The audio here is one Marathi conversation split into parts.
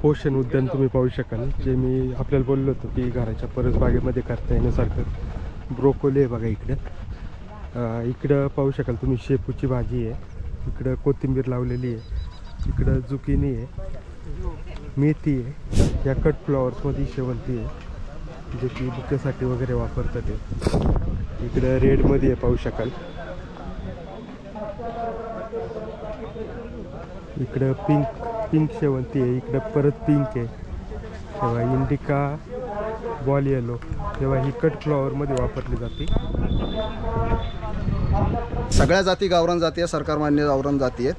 पोषण उद्यान तुम्ही पाहू शकाल, जे मी आपल्याला बोललो होतो की घराच्या परसबागेमध्ये करता येण्यासारखं ब्रोकोली आहे बघा इकडं. इकडं पाहू शकाल तुम्ही शेपूची भाजी आहे, इकडं कोथिंबीर लावलेली आहे, इकडं जुकिनी आहे, मेथी आहे, या कट फ्लॉवर्समध्ये शेवंती आहे जे की बुकेसाठी वगैरे वापरतात ते. इकडं रेडमध्ये आहे पाहू शकाल. इकडं पिंक शेवंती आहे, इकडं परत पिंक आहे, तेव्हा इंडिका बॉल येलो, तेव्हा ही कट फ्लॉवरमध्ये वापरली जाते. सगळ्या जाती गावरान जाती आहे, सरकारमान्य गावरान जाती आहेत.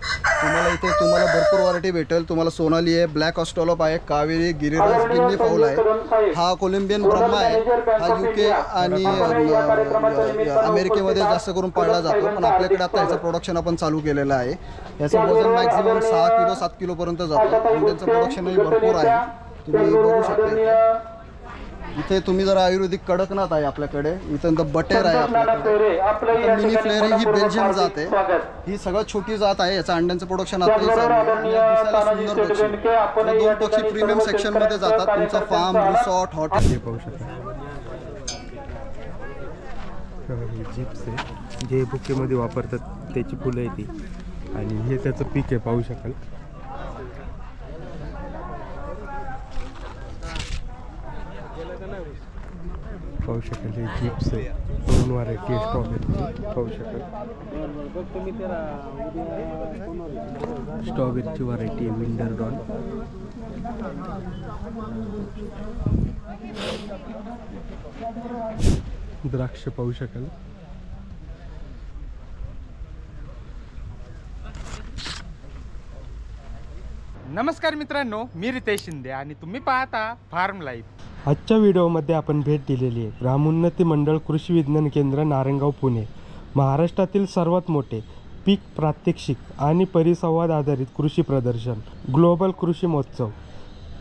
तुम्हाला भरपूर व्हरायटी भेटेल. तुम्हाला सोनाली आहे, ब्लॅक ऑस्ट्रोलॉप आहे, कावेरी, गिरिराज, गिन्नी फाऊल आहे, हा कोलंबियन ब्रह्मा आहे. हा UK आणि अमेरिकेमध्ये जास्त करून पाळला जातो, पण आपल्याकडे आता ह्याचं प्रोडक्शन आपण चालू केलेलं आहे. याचं वजन मॅक्झिमम 6 किलो 7 किलोपर्यंत जातं आणि त्यांचं प्रोडक्शनही भरपूर आहे. तुम्ही बघू शकता. इथे तुम्ही जर आयुर्वेदिक कडकनाथ आहे आपल्याकडे, इथं बटेर आहे आपल्याकडे, मिनी फ्लेअर ही बेल्जियम जात आहे. ही सगळ्यात छोटी जात आहे. याचं अंड्यांचं प्रोडक्शन आता चालू आहे आणि दिसायला सुंदर पक्षी. 2 पक्षी प्रीमियम सेक्शन मध्ये जातात. तुमचा फार्म, रिसॉर्ट, हॉटेल पाहू शकता. जिप्स आहे जे बुकेमध्ये वापरतात, त्याची फुलं आहे ती, आणि हे त्याचं पीक आहे पाहू शकाल. पाहू शकाल हे जिप्स आहे, 2 व्हरायटी आहे स्ट्रॉबेरीची पाहू शकाल. स्ट्रॉबेरीची व्हरायटी आहे विंडरडॉन. द्राक्ष पाहू शकाल. नमस्कार मित्रांनो, मी रितेश शिंदे आणि तुम्ही पाहता फार्म लाईफ. आजच्या व्हिडिओमध्ये आपण भेट दिलेली आहे ग्रामोन्नती मंडळ कृषी विज्ञान केंद्र नारायणगाव पुणे. महाराष्ट्रातील सर्वात मोठे पीक प्रात्यक्षिक आणि परिसंवाद आधारित कृषी प्रदर्शन, ग्लोबल कृषी महोत्सव,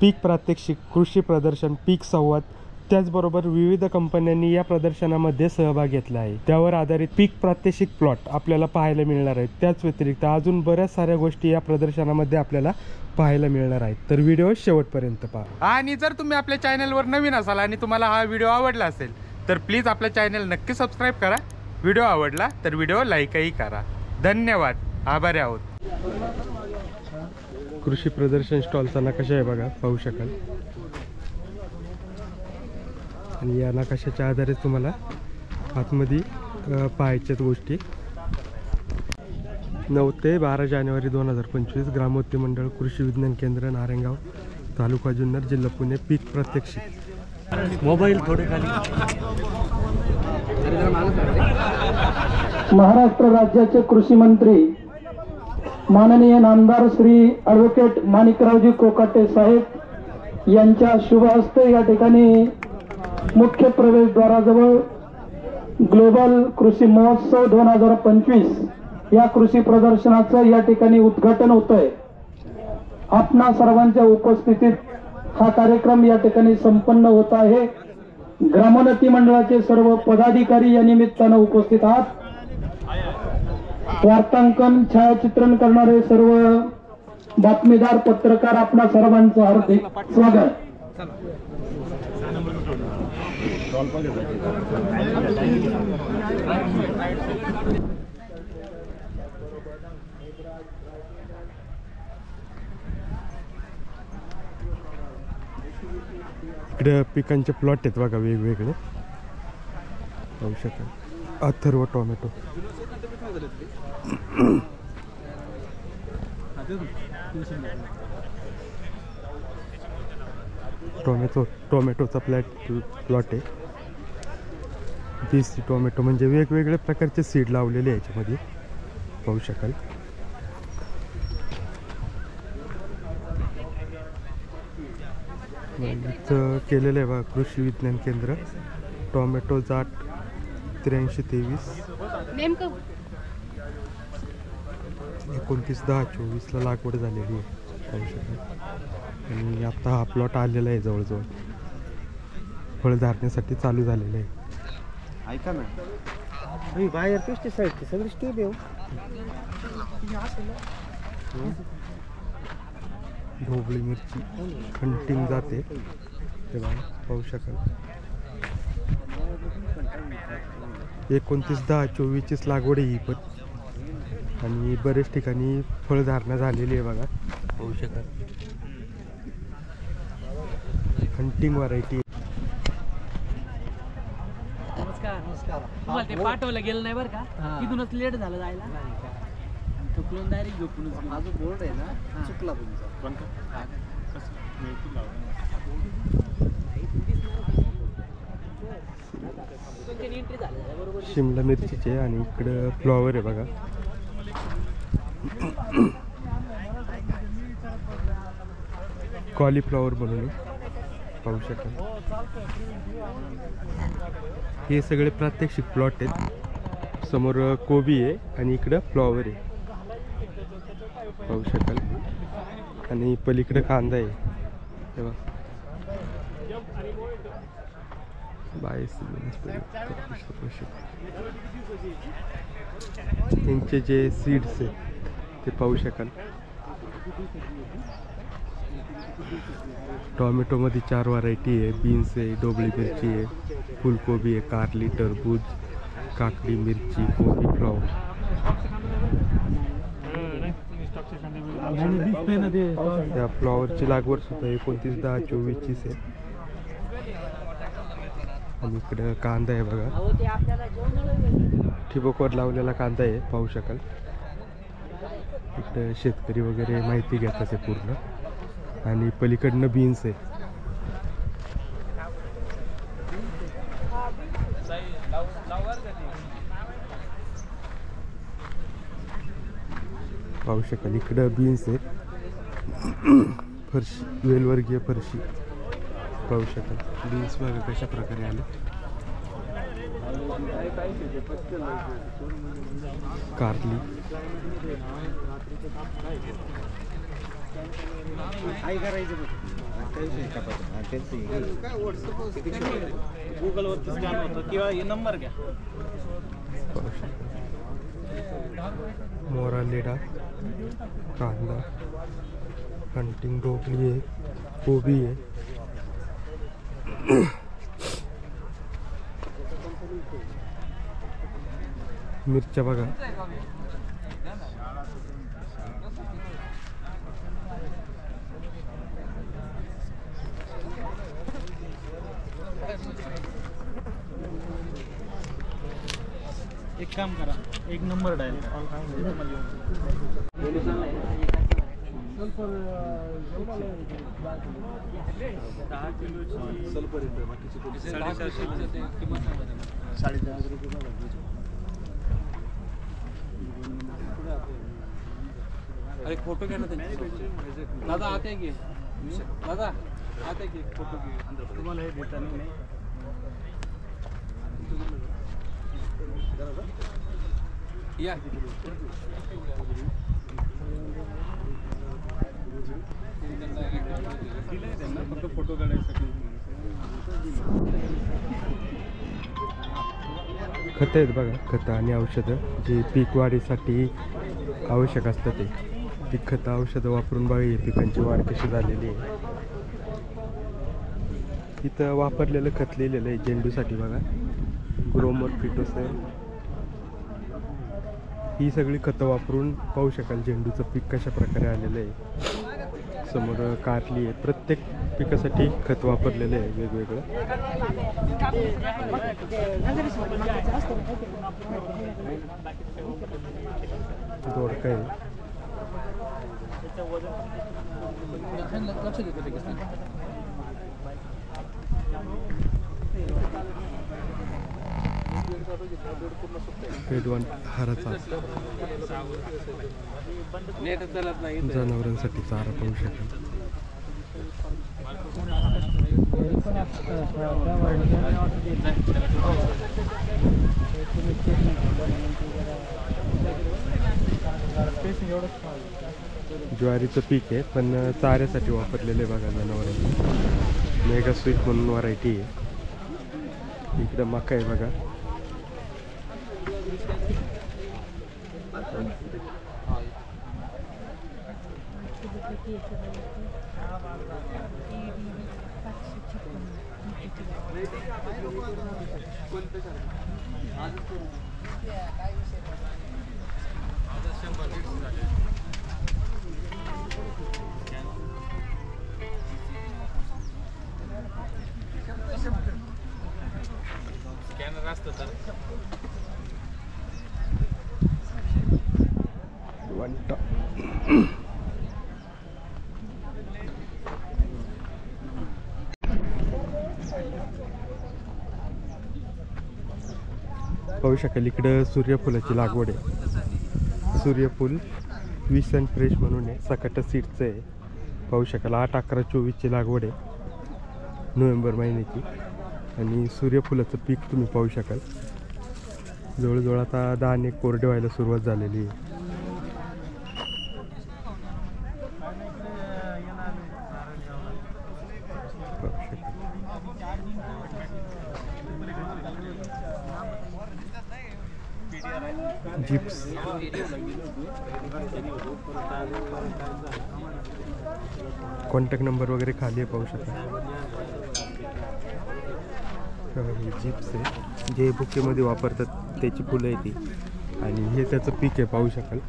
पीक प्रात्यक्षिक, कृषी प्रदर्शन, पीक संवाद, त्याचबरोबर विविध कंपन्यांनी या प्रदर्शनामध्ये सहभाग घेतला आहे. त्यावर आधारित पीक प्रात्यक्षिक प्लॉट आपल्याला पाहायला मिळणार आहेत. त्याच व्यतिरिक्त अजून बऱ्याच साऱ्या गोष्टी या प्रदर्शनामध्ये आपल्याला पाहायला मिळणार आहेत. तर व्हिडिओ शेवटपर्यंत पहा. आणि जर तुम्ही आपल्या चॅनलवर नवीन असाल आणि तुम्हाला हा व्हिडिओ आवडला असेल तर प्लीज आपल्या चॅनल नक्की सबस्क्राईब करा. व्हिडिओ आवडला तर व्हिडिओ लाईकही करा. धन्यवाद, आभारी आहोत. कृषी प्रदर्शन स्टॉलचा नकाशा आहे बघा, पाहू शकाल. आणि या नकाशाच्या आधारे तुम्हाला आतमध्ये पाहायच्यात गोष्टी. 9 ते 12 जानेवारी 2025 ग्रामोन्नती मंडळ कृषी विज्ञान केंद्र नारायणगाव, तालुका जुन्नर, जिल्हा पुणे. पीक प्रात्यक्षिक. मोबाईल थोडे खाली. महाराष्ट्र राज्याचे कृषी मंत्री माननीय नामदार श्री ॲडव्होकेट माणिकरावजी कोकाटे साहेब यांच्या शुभ हस्ते या ठिकाणी मुख्य प्रवेशद्वाराजवळ ग्लोबल कृषी महोत्सव 2025 या कृषी प्रदर्शनाचं या ठिकाणी उद्घाटन होत आहे. आपणा सर्वांच्या उपस्थितीत हा कार्यक्रम या ठिकाणी संपन्न होत आहे. ग्रामोन्नती मंडळाचे सर्व पदाधिकारी या निमित्तानं उपस्थित आहात. वार्तांकन, छायाचित्रण करणारे सर्व बातमीदार, पत्रकार, आपणा सर्वांचं हार्दिक स्वागत. इकडे पिकांचे प्लॉट आहेत बघा वेगवेगळे, पाहू शकाल. अथर्व टोमॅटो, टोमॅटोचा प्लॉट आहे. देसी टोमॅटो म्हणजे वेगवेगळ्या प्रकारचे सीड लावलेले आहे याच्यामध्ये, पाहू शकाल. इथं केलेलं आहे बघा कृषी विज्ञान केंद्र. टोमॅटो जाट 8323 29/10/24 लागवड झालेली आहे, पाहू शकाल. आणि आता हा प्लॉट आलेला आहे, जवळजवळ फळ धारण्यासाठी चालू झालेलं आहे. ऐका ना, बाहेर पेस्टिसाइड सगळी स्टेप येऊ ढोबळी मिरची हंटिंग जाते तेव्हा पाहू शकाल. 29/10/24 लागवड आहे ही पण, आणि बरेच ठिकाणी फळधारणा झालेली आहे बघा, पाहू शकाल. Hunting variety. नमस्कार. तुम्हाला ते पाठवलं गेलं नाही बरं का, तिथूनच लेट झालं जायला, थकलून डायरेक्ट झोपूनच. माझं बोर्ड आहे ना चुकला तुमचा. एंट्री झालं बरोबर. शिमला मिरचीचे, आणि इकडं फ्लॉवर आहे बघा. कॉलीफ्लॉवर म्हणून पाहू शकाल. हे सगळे प्रात्यक्षिक प्लॉट आहेत. समोर कोबी आहे आणि इकडं फ्लॉवर आहे पाहू शकाल, आणि पलीकडं कांदा आहे तेव्हा. त्यांचे जे सीड्स आहेत ते पाहू शकाल. टॉमॅटोमध्ये 4 व्हरायटी आहे. बीन्स आहे, ढोबळी मिरची आहे, फुलकोबी आहे, कारली, टरबूज, काकडी, मिरची, कोबी, फ्लॉवर. त्या फ्लॉवरची लागवड सुद्धा 29/10/24 आहे. आणि इकडं कांदा आहे बघा, ठिबकवर लावलेला कांदा आहे पाहू शकाल. इकडं शेतकरी वगैरे माहिती घेतात ते पूर्ण, आणि पलीकडनं बीन्स आहे. पाहू शकाल इकडं बीन्स आहेत. फरशी, वेलवर्गीय फरशी पाहू शकाल. बीन्स बघा कशा प्रकारे आले. कारली, गुगलवरती स्कॅन होतं किंवा हे नंबर घ्या. मोरालेडा, कांदा, हंटिंग ढोबळी आहे, कोबी आहे. मिरच्या बघा. एक काम करा, एक नंबर डायल अरे फोटो घ्या ना त्यांचे. दादा आते घे, दादा आते घे फोटो घे. तुम्हाला हे देता नाही. या फक्त फोटो काढायसाठी. खतं आहेत बघा, खतं आणि औषधं जे पीक वाढीसाठी आवश्यक असतं ते. ती खतं औषधं वापरून बघा ही पिकांची वाढ कशी झालेली आहे. इथं वापरलेलं खत लिहिलेलं आहे झेंडूसाठी बघा, ग्रोमर, फिटोसर. ही सगळी खतं वापरून पाहू शकाल झेंडूचं पीक कशा प्रकारे आलेलं आहे. समोर कारली आहे. प्रत्येक पिकासाठी खत वापरलेलं आहे वेगवेगळं. दोडका आहे. लक्ष देतो ते कसं. पेडवण हाराचा नेट चालत नाही. जनावरांसाठी चारा पाहू शकाल. ज्वारीचं पीक आहे पण चाऱ्यासाठी वापरलेलं आहे बघा जनावरांना. मेगा स्वीट म्हणून व्हरायटी आहे. इकडं मका आहे बघा. स्कॅनर असतं तर पाहू शकाल इकडं सूर्यफुलाची लागवड आहे. सूर्यफूल 20 अँड फ्रेश म्हणून आहे, सकट सीडचं आहे. पाहू शकाल 8/11/24ची लागवड आहे नोव्हेंबर महिन्याची. आणि सूर्यफुलाचं पीक तुम्ही पाहू शकाल जवळजवळ आता दाणे कोरडे व्हायला सुरुवात झालेली आहे. पाहू शकाल जिप्स कॉन्टॅक्ट नंबर वगैरे खाली आहे, पाहू शकाल. हे जिप्स आहे जे बुकेमध्ये वापरतात त्याची फुलं आहे ती. आणि हे त्याचं पीक आहे, पाहू शकाल.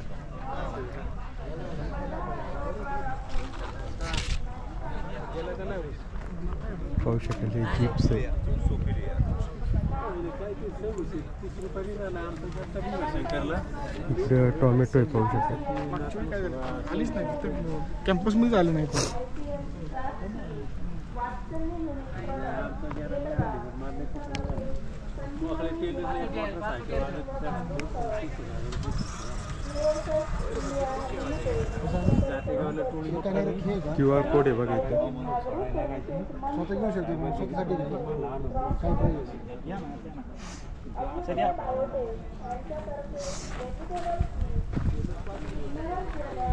पाहू शकाल हे जिप्स आहे. इकडे टोमॅटो आहे, पाहू शकाल. आलीच नाही तिथं कॅम्पसमध्ये झालं नाही तर QR कोड आहे बघा इथे. स्वतः घेऊ शकतो स्वतःसाठी काय पाहिजे.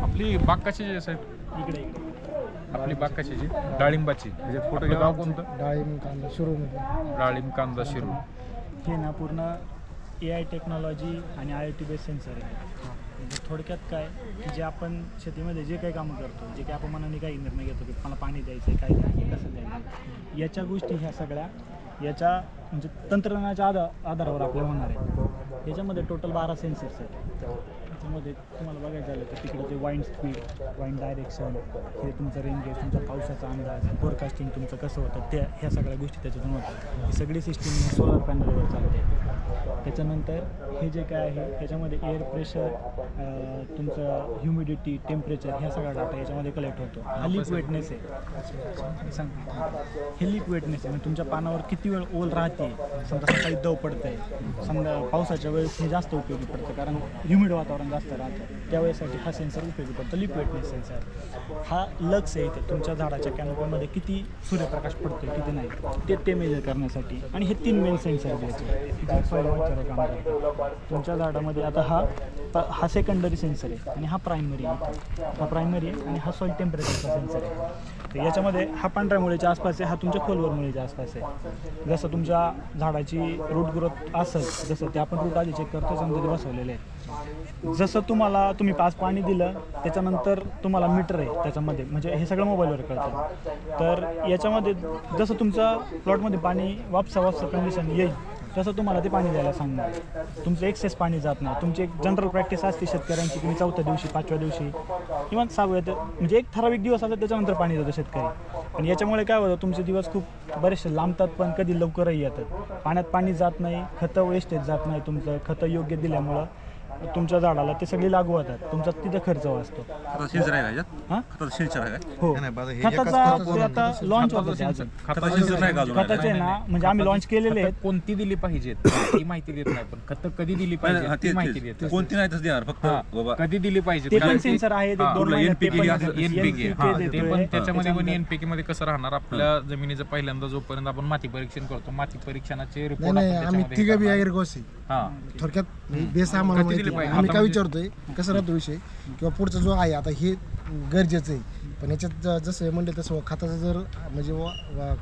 आपली बाग कशाची आहे साहेब? इकडे आपली बाग कशाची? डाळिंबाची. म्हणजे फोटो गाव कोणतं? डाळिंब कांदा सुरूमध्ये डाळिंब कांदा शिरू. हे ना पूर्ण AI टेक्नॉलॉजी आणि IoT बेस सेन्सर आहे. म्हणजे थोडक्यात काय की जे आपण शेतीमध्ये जे काही कामं करतो, जे काही आपण मनाने काही निर्णय घेतो की मला पाणी द्यायचं आहे, काय नाही, कसं द्यायचं, याच्या गोष्टी ह्या सगळ्या याच्या म्हणजे तंत्रज्ञानाच्या आधारावर आपल्याला होणार आहे. याच्यामध्ये टोटल 12 सेन्सर्स आहेत. त्याच्यामध्ये तुम्हाला बघायचं झालं तर तिकडे जे वाईंड स्पीड, वाईंड डायरेक्शन, हे तुमचं रेन गेज, तुमचा पावसाचा अंदाज, फोरकास्टिंग तुमचं कसं होतं, त्या ह्या सगळ्या गोष्टी त्याच्यातून होतात. ही सगळी सिस्टीम सोलर पॅनलवर चालते. त्याच्यानंतर हे जे काय आहे याच्यामध्ये एअर प्रेशर, तुमचं ह्युमिडिटी, टेम्परेचर, ह्या सगळा डाटा याच्यामध्ये कलेक्ट होतो. हा लीक वेटनेस आहे. सांगतो हे लीक वेटनेस आहे म्हणजे तुमच्या पानावर किती वेळ ओल राहते. समजा सकाळी दव पडतंय, समजा पावसाच्या वेळेस हे जास्त उपयोगी पडतं कारण ह्युमिड वातावरण जास्त राहतं, त्यावेळेसाठी हा सेन्सर उपयोगी पडतो. लीक वेटनेस सेन्सर हा लक्स आहे इथे तुमच्या झाडाच्या कॅनोपीमध्ये किती सूर्यप्रकाश पडतोय किती नाही ते मेजर करण्यासाठी. आणि हे 3 मेन सेन्सर द्यायचे काम करतो तुमच्या झाडामध्ये. आता हा सेकंडरी सेन्सर आहे आणि हा प्रायमरी आहे. हा प्रायमरी आहे आणि हा सॉइल टेम्परेचरचा सेन्सर आहे. तर याच्यामध्ये हा पांढऱ्या मुळीच्या आसपास आहे, हा तुमच्या खोलवर मुळीच्या आसपास आहे. जसं तुमच्या झाडाची रूट ग्रोथ असेल जसं ते आपण रूट आधी चेक करतो त्याच्यामध्ये ते बसवलेले आहे. जसं तुम्ही पाच पाणी दिलं त्याच्यानंतर तुम्हाला मीटर आहे त्याच्यामध्ये, म्हणजे हे सगळं मोबाईलवर कळतं. तर याच्यामध्ये जसं तुमच्या प्लॉटमध्ये पाणी वापसा कंडिशन येईल तसं तुम्हाला ते पाणी द्यायला सांगणार. तुमचं एक्सेस पाणी जात नाही. तुमची एक जनरल प्रॅक्टिस असते शेतकऱ्यांची, तुम्ही 4थ्या दिवशी 5व्या दिवशी किंवा 6व्या म्हणजे एक ठराविक दिवस असतात त्याच्यानंतर पाणी देतो शेतकरी. आणि याच्यामुळे काय होतं तुमचे दिवस खूप बरेचसे लांबतात पण कधी लवकरही येतात. पाण्यात पाणी जात नाही, खतं वेस्टेज जात नाही. तुमचं खतं योग्य दिल्यामुळं तुमच्या झाडाला ते सगळे लागू होतात, तुमचा तिथे खर्च वाचतो. हो खताचा आता लॉन्च होतं खताचे ना, म्हणजे आम्ही लॉन्च केलेले आहेत. कोणती दिली पाहिजे ती माहिती देत नाही, पण खतं कधी दिली पाहिजे ती माहिती देत. कोणती नाही तसं देणार, फक्त बाबा कधी दिली पाहिजे ते पण सेन्सर आहे. NPK ते पण त्याच्यामध्ये पण NPK मध्ये कसं राहणार आपल्या जमिनीचं पहिल्यांदा जोपर्यंत आपण माती परीक्षण करतो, माती परीक्षणाचे रिपोर्ट थोडक्यात बेस आम्हाला माहिती आहे. आम्ही काय विचारतोय कसं राहतो विषय किंवा पुढचा जो आहे आता हे गरजेचं आहे. पण याच्यात जसं म्हणले तसं खताचं जर म्हणजे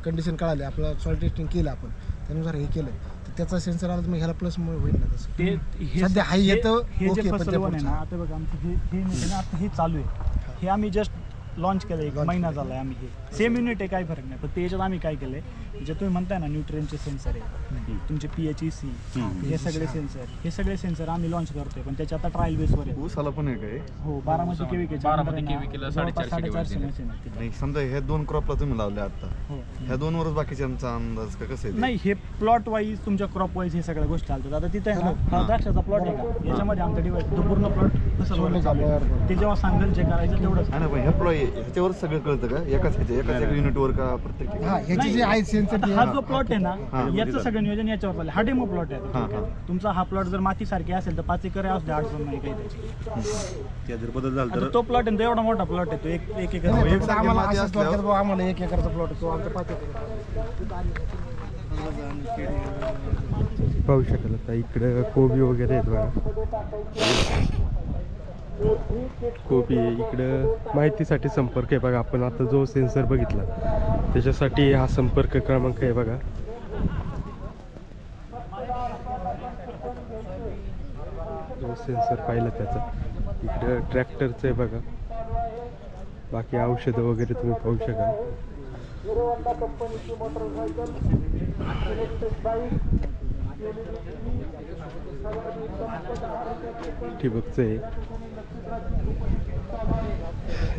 कंडिशन कळाली, आपलं सॉइल टेस्टिंग केलं आपण त्यानुसार हे केलं तर त्याचा सेन्सर आला तर मग ह्याला प्लस होईल ना. तसं सध्या हाय येतं ओके. पण आता बघा आमचं हे आता हे चालू आहे. हे आम्ही जस्ट लॉन्च केलं, 1 महिना झाला आहे आम्ही. हे सेम युनिट आहे, काही फरक नाही. पण त्याच्यात आम्ही काय केलं आहे, जे तुम्ही म्हणताय ना न्यूट्रिएंटचे सेन्सर आहे, तुमचे PHEC, हे सगळे सेन्सर आम्ही लॉन्च करतोय. पण त्याच्या आता ट्रायल बेसवर आहे. ऊसाला पण आहे काय? हो, 12 KVK 450 मशीन आहे. नाही समजा ह्या 2 क्रॉपला तुम्ही लावले आता, हो. ह्या 2वरच बाकीच्यांचा अंदाज का कसं आहे? नाही, हे प्लॉट वाईज तुमच्या क्रॉप वाईज हे सगळ्या गोष्टी चालतात. आता तिथे आहे ना, हा द्राक्षाचा प्लॉट आहे का, याच्यामध्ये आमचा डिवाइस तो पूर्ण प्लॉट कसं ते जेव्हा सांगेल जे करायचं तेवढंच. आणि पण ह्याच्यावर सगळं कळतं का? एकाच युनिटवर का प्रत्येक ठिकाणी? हा ह्याची जी आहे सेन्सर हा जो प्लॉट आहे ना, याचं सगळं नियोजन याच्यावर चाललं. हा डेमो प्लॉट आहे. तुमचा हा प्लॉट जर मातीसारखी असेल तर 5 एकर असू दे, अडचण नाही काही त्याची. त्या जर बदल झाला तर तो प्लॉट आहे, एवढा मोठा प्लॉट आहे तो, 1 एकर. आम्हाला अशाच थोडक्यात बुवा आम्हाला 1 एकरचा प्लॉट असतो, आमच्या 5 एकर. पाहू शकाल आता इकडं कोबी वगैरे आहेत बघा. कोबी आहे इकडं. माहितीसाठी संपर्क आहे बघा. आपण आता जो सेन्सर बघितला त्याच्यासाठी हा संपर्क क्रमांक आहे बघा. जो सेन्सर पाहिला त्याचा इकडं ट्रॅक्टरचं आहे बघा. बाकी औषधं वगैरे तुम्ही पाहू शकाल. ठिबकचं आहे.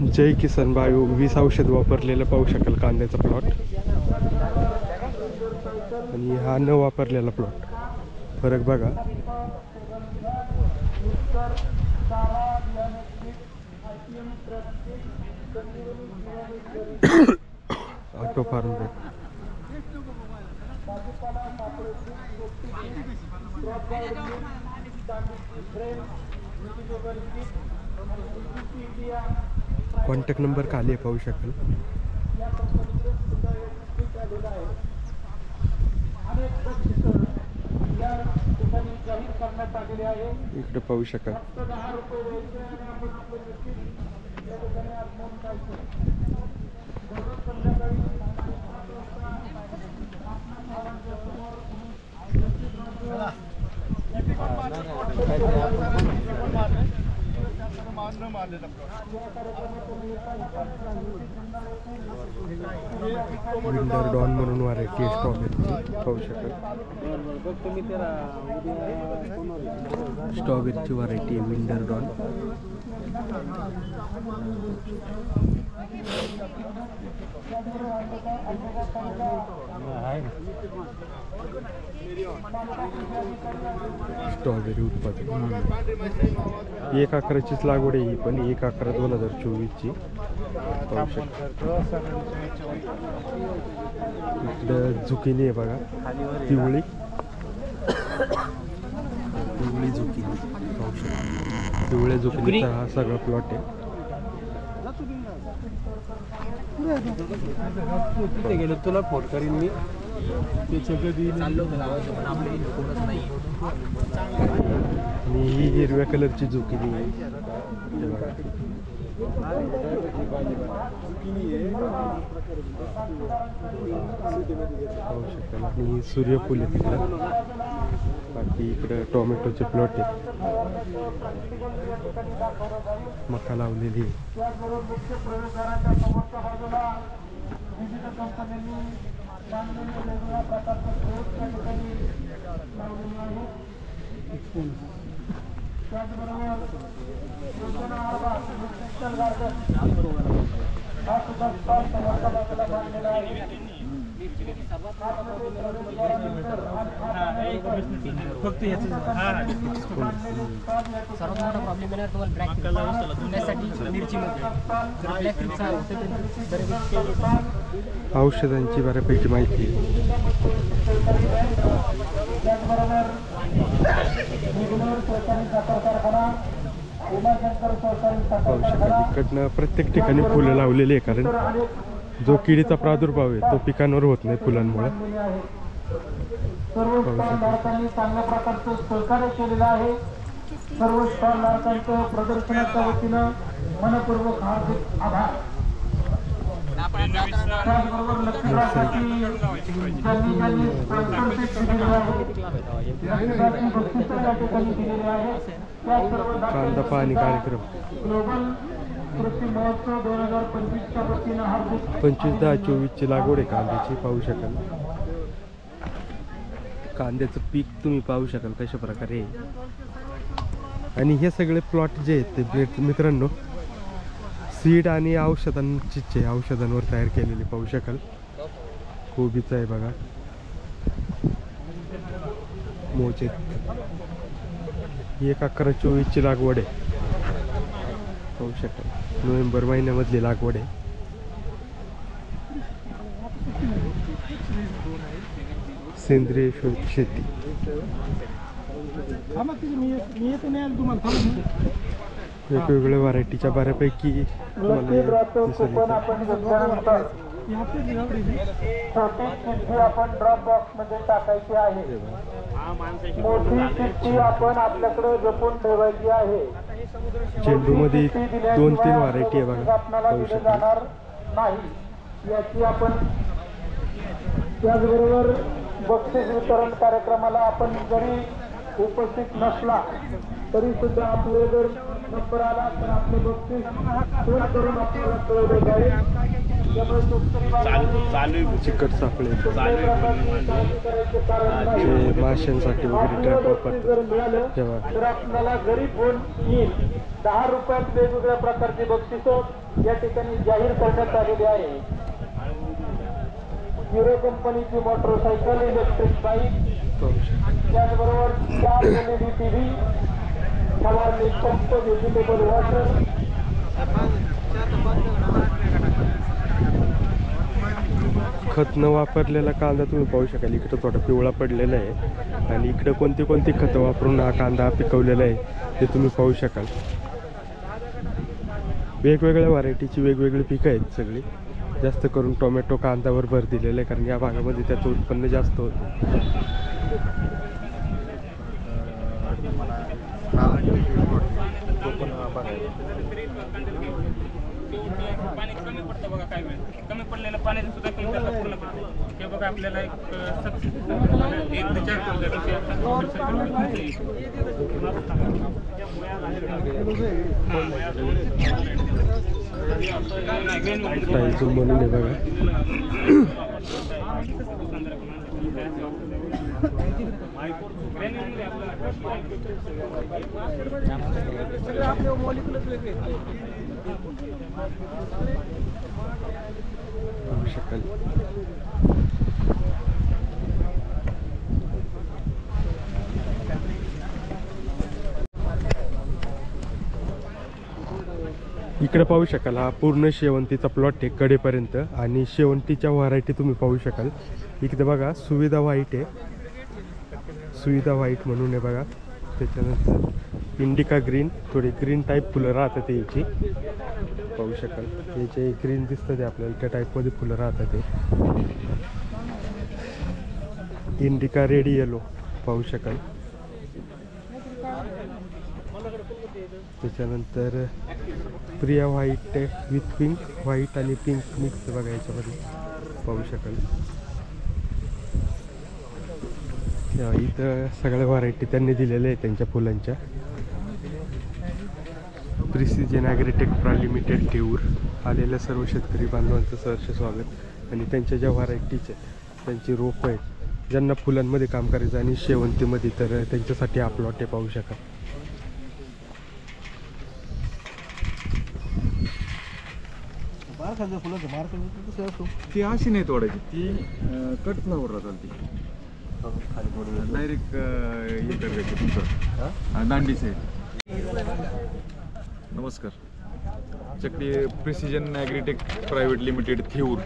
जय किसान बायो 20 औषध वापरलेलं पाहू शकाल कांद्याचा प्लॉट, आणि हा न वापरलेला प्लॉट. फरक बघा. ऑटो फार्म कॉन्टॅक्ट नंबर खाली पाहू शकाल. इकडे पाहू शकाल. विंडर डॉन म्हणून व्हरायटी आहे स्ट्रॉबेरीची, पाहू शकाल. स्ट्रॉबेरीची व्हरायटी आहे विंडर डॉन. स्ट्रॉबेरी उत्पादन 1 एकराचीच लागवड आहे ही पण. 1 अकरा 2024ची पाहू शकता. इकडं झुकिनी आहे बघा, पिवळी झुकिनी पाहू शकता. पिवळ्या झुकिनीचा हा सगळा प्लॉट आहे. गेलो तुला फोन करीन मी. आणि ही हिरव्या कलरची झुकिनी आहे. पाहू शकाल. आणि सूर्यफूल आहे तिकडं. बाकी इकडं टोमॅटोचे प्लॉट आहे. मका लावलेली आहे. फक्त सर्वात मोठा प्रॉब्लेम आहे तुम्हाला ब्लॅक धुण्यासाठी मिरचीमध्ये औषधांची बऱ्यापैकी माहिती आहे. पाहू शकाल इकडनं प्रत्येक ठिकाणी फुलं लावलेली आहे, कारण जो किडीचा प्रादुर्भाव आहे तो पिकांवर होत नाही फुलांमुळे. सर्व स्टॉलधारकांनी चांगल्या प्रकारचं सहकार्य केलेलं आहे. सर्व स्टॉलधारकांचं प्रदर्शनाच्या वतीनं मनपूर्वक हार्दिक आभार. त्याचबरोबर लक्ष्मीसाठी ज्यांनी स्पॉन्सरशिप दिलेली आहे, लक्ष्मीसाठी बक्षिसं त्या ठिकाणी दिलेली आहे. त्याचबरोबर कांदा पाणी कार्यक्रम ग्लोबल कृषी महोत्सव 2025च्या वतीनं हार्दिक 25/10/24 लागवड आहे कांद्याची, पाहू शकाल. कांद्याचं पीक तुम्ही पाहू शकाल कशा प्रकारे आहे. आणि हे सगळे प्लॉट जे आहेत ते मित्रांनो सीड आणि औषधांचे औषधांवर तयार केलेले पाहू शकाल. कोबीचं आहे बघा, मोजे 1/11/24ची लागवड आहे, पाहू शकाल. नोव्हेंबर महिन्यामधली लागवड आहे. सेंद्रिय शेती. वेगवेगळ्या व्हरायटीच्या बऱ्यापैकी तुम्हाला कुपन आपण घेतल्यानंतर छोटी चिठ्ठी आपण ड्रॉप बॉक्स मध्ये टाकायची आहे. मोठी चिठ्ठी आपण आपल्याकडे जपून ठेवायची आहे. झेंडूमध्ये 2-3 व्हरायटी आहे बघा, आपल्याला पाहू दिले शकाल. जाणार नाही याची आपण. त्याचबरोबर बक्षीस वितरण कार्यक्रमाला आपण जरी उपस्थित नसला तरी सुद्धा आपले जर नंबर आला तर आपलं बक्षीस फोन करून आपल्याला कळवलं जाईल. चिकट सापळे जे माशांसाठी वगैरे ट्रॅप वापरतात तेव्हा तर आपल्याला घरी फोन येईल. 10 रुपयात वेगवेगळ्या प्रकारची बक्षिसं या ठिकाणी जाहीर करण्यात आलेली आहे. हिरो कंपनीची मोटरसायकल, इलेक्ट्रिक बाईक, त्याचबरोबर 4 LED TV, फवारणी पंप, व्हेजिटेबल वॉटर, खत न वापरलेला कांदा तुम्ही पाहू शकाल. इकडं थोडा पिवळा पडलेला आहे आणि इकडं कोणती कोणती खतं वापरून हा कांदा पिकवलेला आहे ते तुम्ही पाहू शकाल. वेगवेगळ्या व्हरायटीची वेगवेगळी पिकं आहेत सगळी. जास्त करून टोमॅटो कांद्यावर भर दिलेला आहे कारण या भागामध्ये त्याचं उत्पन्न जास्त होतं. पाणी कमी पडतं बघा, काय वेळ कमी पडलेलं पाण्याचं सुद्धा कमी करता पूर्ण पडतं. हे बघा आपल्याला एक टाईझूम म्हणून आहे बघा. पाहू शकाल. इकडे पाहू शकाल हा पूर्ण शेवंतीचा प्लॉट आहे कडेपर्यंत. आणि शेवंतीच्या व्हरायटी तुम्ही पाहू शकाल. इकडे बघा सुविधा व्हाईट आहे, सुविधा व्हाईट म्हणून आहे बघा. त्याच्यानंतर इंडिका ग्रीन, थोडी ग्रीन टाईप फुलं राहतात याची, पाहू शकाल. याचे ग्रीन दिसतं ते आपल्याला, त्या टाईपमध्ये फुलं राहतात ते. इंडिका रेड येलो पाहू शकाल. त्याच्यानंतर Priya white with pink, white आणि पिंक मिक्स बघा याच्यामध्ये, पाहू शकाल. इथं सगळ्या व्हरायटी त्यांनी दिलेल्या आहेत त्यांच्या फुलांच्या. Precision agritech limited Theur. आलेल्या सर्व शेतकरी बांधवांचं सहर्ष स्वागत. आणि त्यांच्या ज्या व्हरायटीचे त्यांची रोपं आहेत ज्यांना फुलांमध्ये काम करायचं आणि शेवंतीमध्ये, तर त्यांच्यासाठी हा प्लॉट आहे, पाहू शकाल. ती अशी नाही तोडायची, ती कट फ्लावर राहतात. ती डायरेक्ट हे करायचं तुमचं दांडी साईड. नमस्कार. आमच्याकडे precision agritech private limited Theur,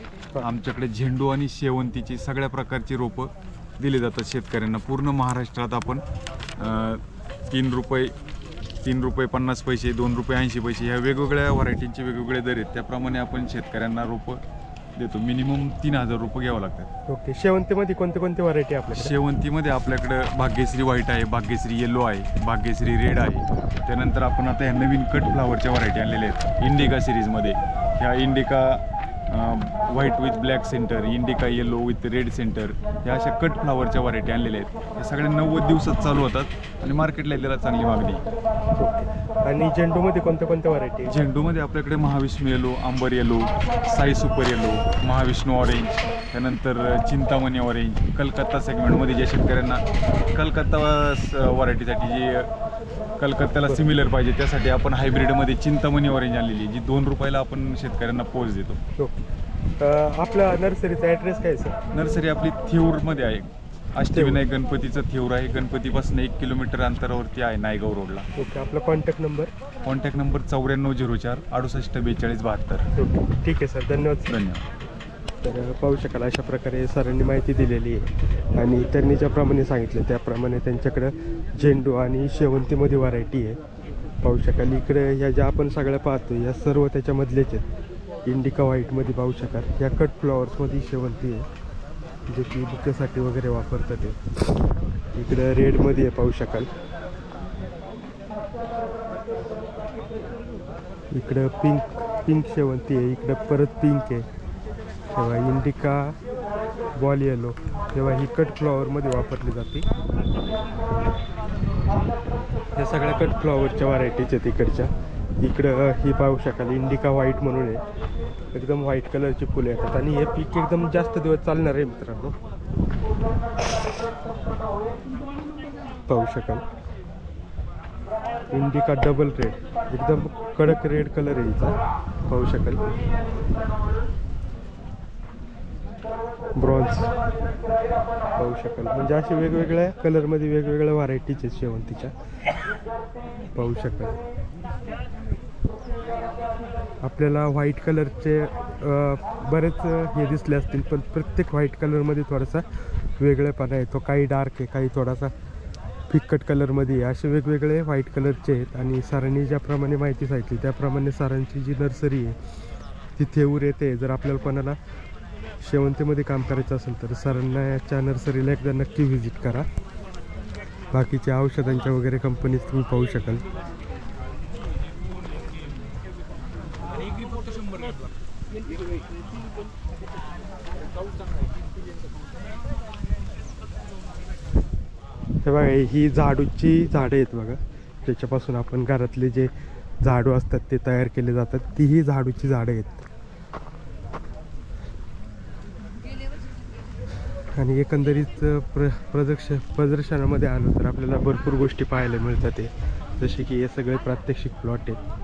आमच्याकडे झेंडू आणि शेवंतीची सगळ्या प्रकारची रोपं दिली जातात शेतकऱ्यांना. पूर्ण महाराष्ट्रात आपण 3 रुपये 50 पैसे, 2 रुपये 80 पैसे ह्या वेगवेगळ्या व्हरायटींचे वेगवेगळे दर आहेत. त्याप्रमाणे आपण शेतकऱ्यांना रोपं देतो. मिनिमम 3000 रुपये घ्यावं लागतात. ओके. शेवंतीमध्ये कोणते कोणते व्हरायटी आपल्याकडे? शेवंतीमध्ये आपल्याकडं भाग्यश्री व्हाईट आहे, भाग्यश्री येलो आहे, भाग्यश्री रेड आहे. त्यानंतर आपण आता ह्या नवीन कट फ्लावरच्या व्हरायटी आणलेल्या आहेत इंडिका सिरीजमध्ये. ह्या indica white with black centre, indica yellow with red centre, या अशा कट फ्लावरच्या व्हरायटी आणलेल्या आहेत. या सगळ्या 90 दिवसात चालू होतात आणि मार्केटला त्याला चांगली मागणी आहे. ओके. आणि झेंडूमध्ये कोणत्या कोणत्या व्हरायटी? झेंडूमध्ये आपल्याकडे Mahavishnu yellow, amber yellow, Sai super yellow, Mahavishnu orange, त्यानंतर चिंतामणी ऑरेंज. कलकत्ता सेगमेंटमध्ये ज्या शेतकऱ्यांना कलकत्ता व्हरायटीसाठी जी कलकत्त्याला सिमिलर पाहिजे त्यासाठी आपण हायब्रिडमध्ये चिंतामणी ऑरेंज आणलेली जी 2 रुपयाला आपण शेतकऱ्यांना पोच देतो. आपल्या नर्सरीचा ॲड्रेस काय सर? नर्सरी आपली थेऊरमध्ये आहे. अष्टविनायक गणपतीचं थेऊर आहे. गणपतीपासून 1 किलोमीटर अंतरावरती आहे नायगाव रोडला. ओके. आपला contact number? Contact number 9404 68 42 72. Okay, ठीक आहे सर, धन्यवाद. धन्यवाद. तर पाहू शकाल अशा प्रकारे सरांनी माहिती दिलेली आहे आणि त्यांनी ज्याप्रमाणे सांगितलं त्याप्रमाणे त्यांच्याकडं झेंडू आणि शेवंतीमध्ये व्हरायटी आहे. पाहू शकाल इकडे ह्या ज्या आपण सगळ्या पाहतो या सर्व त्याच्यामधलेच आहेत. इंडिका व्हाईटमध्ये पाहू शकाल या कट फ्लॉवर्समध्ये शेवंती आहे जे की बुकेसाठी वगैरे वापरतात ते. इकडं रेडमध्ये आहे पाहू शकाल. इकडं पिंक शेवंती आहे. इकडं परत पिंक आहे. तेव्हा इंडिका बॉल येलो तेव्हा ही कट फ्लॉवरमध्ये वापरली जाते. या सगळ्या कट फ्लॉवरच्या व्हरायटीज आहेत इकडच्या. इकडं ही पाहू शकाल इंडिका व्हाईट म्हणून आहे. एकदम व्हाईट कलरची फुलं येतात आणि हे पीक एकदम जास्त दिवस चालणार आहे मित्रांनो. पाहू शकाल इंडिका डबल रेड एकदम कडक रेड कलर आहे हिचा. पाहू शकाल ब्रॉन्झ पाहू शकाल. म्हणजे असे वेगवेगळ्या कलरमध्ये वेगवेगळ्या व्हरायटीज आहेत शेवंतीच्या. पाहू शकाल आपल्याला व्हाईट कलरचे बरेच हे दिसले असतील पण प्रत्येक व्हाईट कलरमध्ये थोडासा वेगळेपणा येतो. काही डार्क आहे, काही थोडासा फिक्कट कलरमध्ये आहे. असे वेगवेगळे व्हाईट कलरचे आहेत. आणि सरांनी ज्याप्रमाणे माहिती सांगितली त्याप्रमाणे सरांची जी नर्सरी आहे ती थेऊर येते. जर आपल्याला कोणाला शेवंतीमध्ये काम करायचं असेल तर सरांना याच्या नर्सरीला एकदा नक्की व्हिजिट करा. बाकीच्या औषधांच्या वगैरे कंपनीज तुम्ही पाहू शकाल. हे बघा ही झाडूची झाडं आहेत बघा त्याच्यापासून आपण घरातले जे झाडू असतात ते तयार केले जातात. ती ही झाडूची झाडं आहेत. आणि एकंदरीत प्रदर्शनामध्ये आलो तर आपल्याला भरपूर गोष्टी पाहायला मिळतात ते जसे की हे सगळे प्रात्यक्षिक प्लॉट आहेत.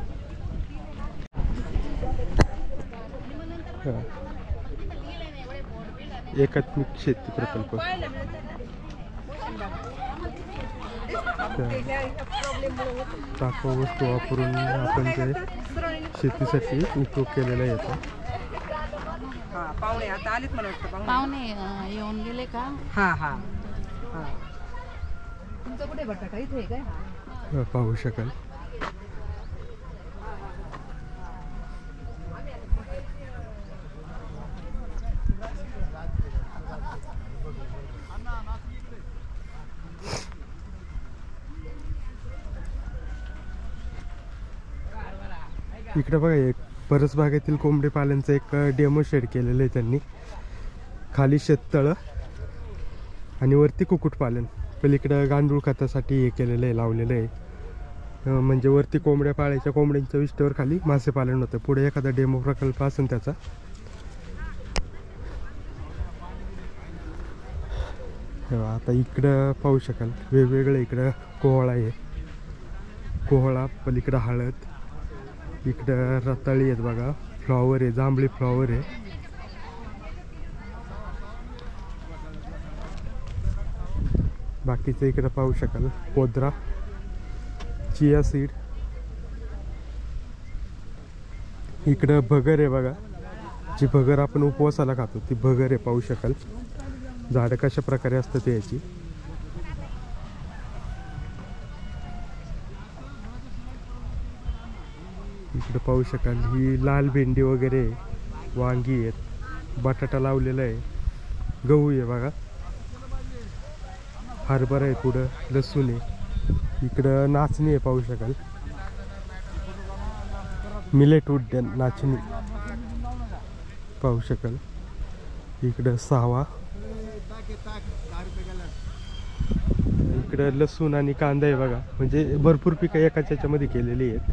एकात्मिक शेती प्रकल्प टाकाऊ वस्तू वापरून आपण ते शेतीसाठी उपयोग केलेला येतो. पाहुणे आता आलेत मला वाटतं. पाहुणे येऊन गेले का? हा हा हा. तुमचं कुठे बटाटा इथे काय? पाहू शकाल इकडे बघा एक परसबागेतील कोंबडी पालनचं एक डेमो शेड केलेलं आहे त्यांनी. खाली शेततळं आणि वरती कुक्कुटपालन. पलीकडं गांडूळ खतासाठी हे केलेलं आहे लावलेलं आहे. म्हणजे वरती कोंबड्या पाळायच्या कोंबड्यांच्या विष्ठेवर खाली मासे पालन होतं. पुढे एखादा डेमो प्रकल्प असेल त्याचा. आता इकडं पाहू शकाल वेगवेगळं इकडं कोहळा आहे. कोहळा पलीकडं हळद इकडं रताळी आहेत बघा. फ्लॉवर आहे जांभळी फ्लॉवर आहे. बाकीचं इकडं पाहू शकाल पोद्रा चिया सीड. इकडं भगर आहे बघा. जी भगर आपण उपवासाला खातो ती भगर आहे. पाहू शकाल झाडं कशा प्रकारे असतात ते याची. इकडं पाहू शकाल ही लाल भेंडी वगैरे वांगी आहेत. बटाटा लावलेला आहे. गहू आहे बघा. हरभरा आहे. पुढं लसूण आहे. इकडं नाचणी आहे पाहू शकाल. मिलेट उड्डण नाचणी. पाहू शकाल इकडं सावा, इकडं लसूण आणि कांदा आहे बघा. म्हणजे भरपूर पिकं एकाच याच्यामध्ये केलेली आहेत,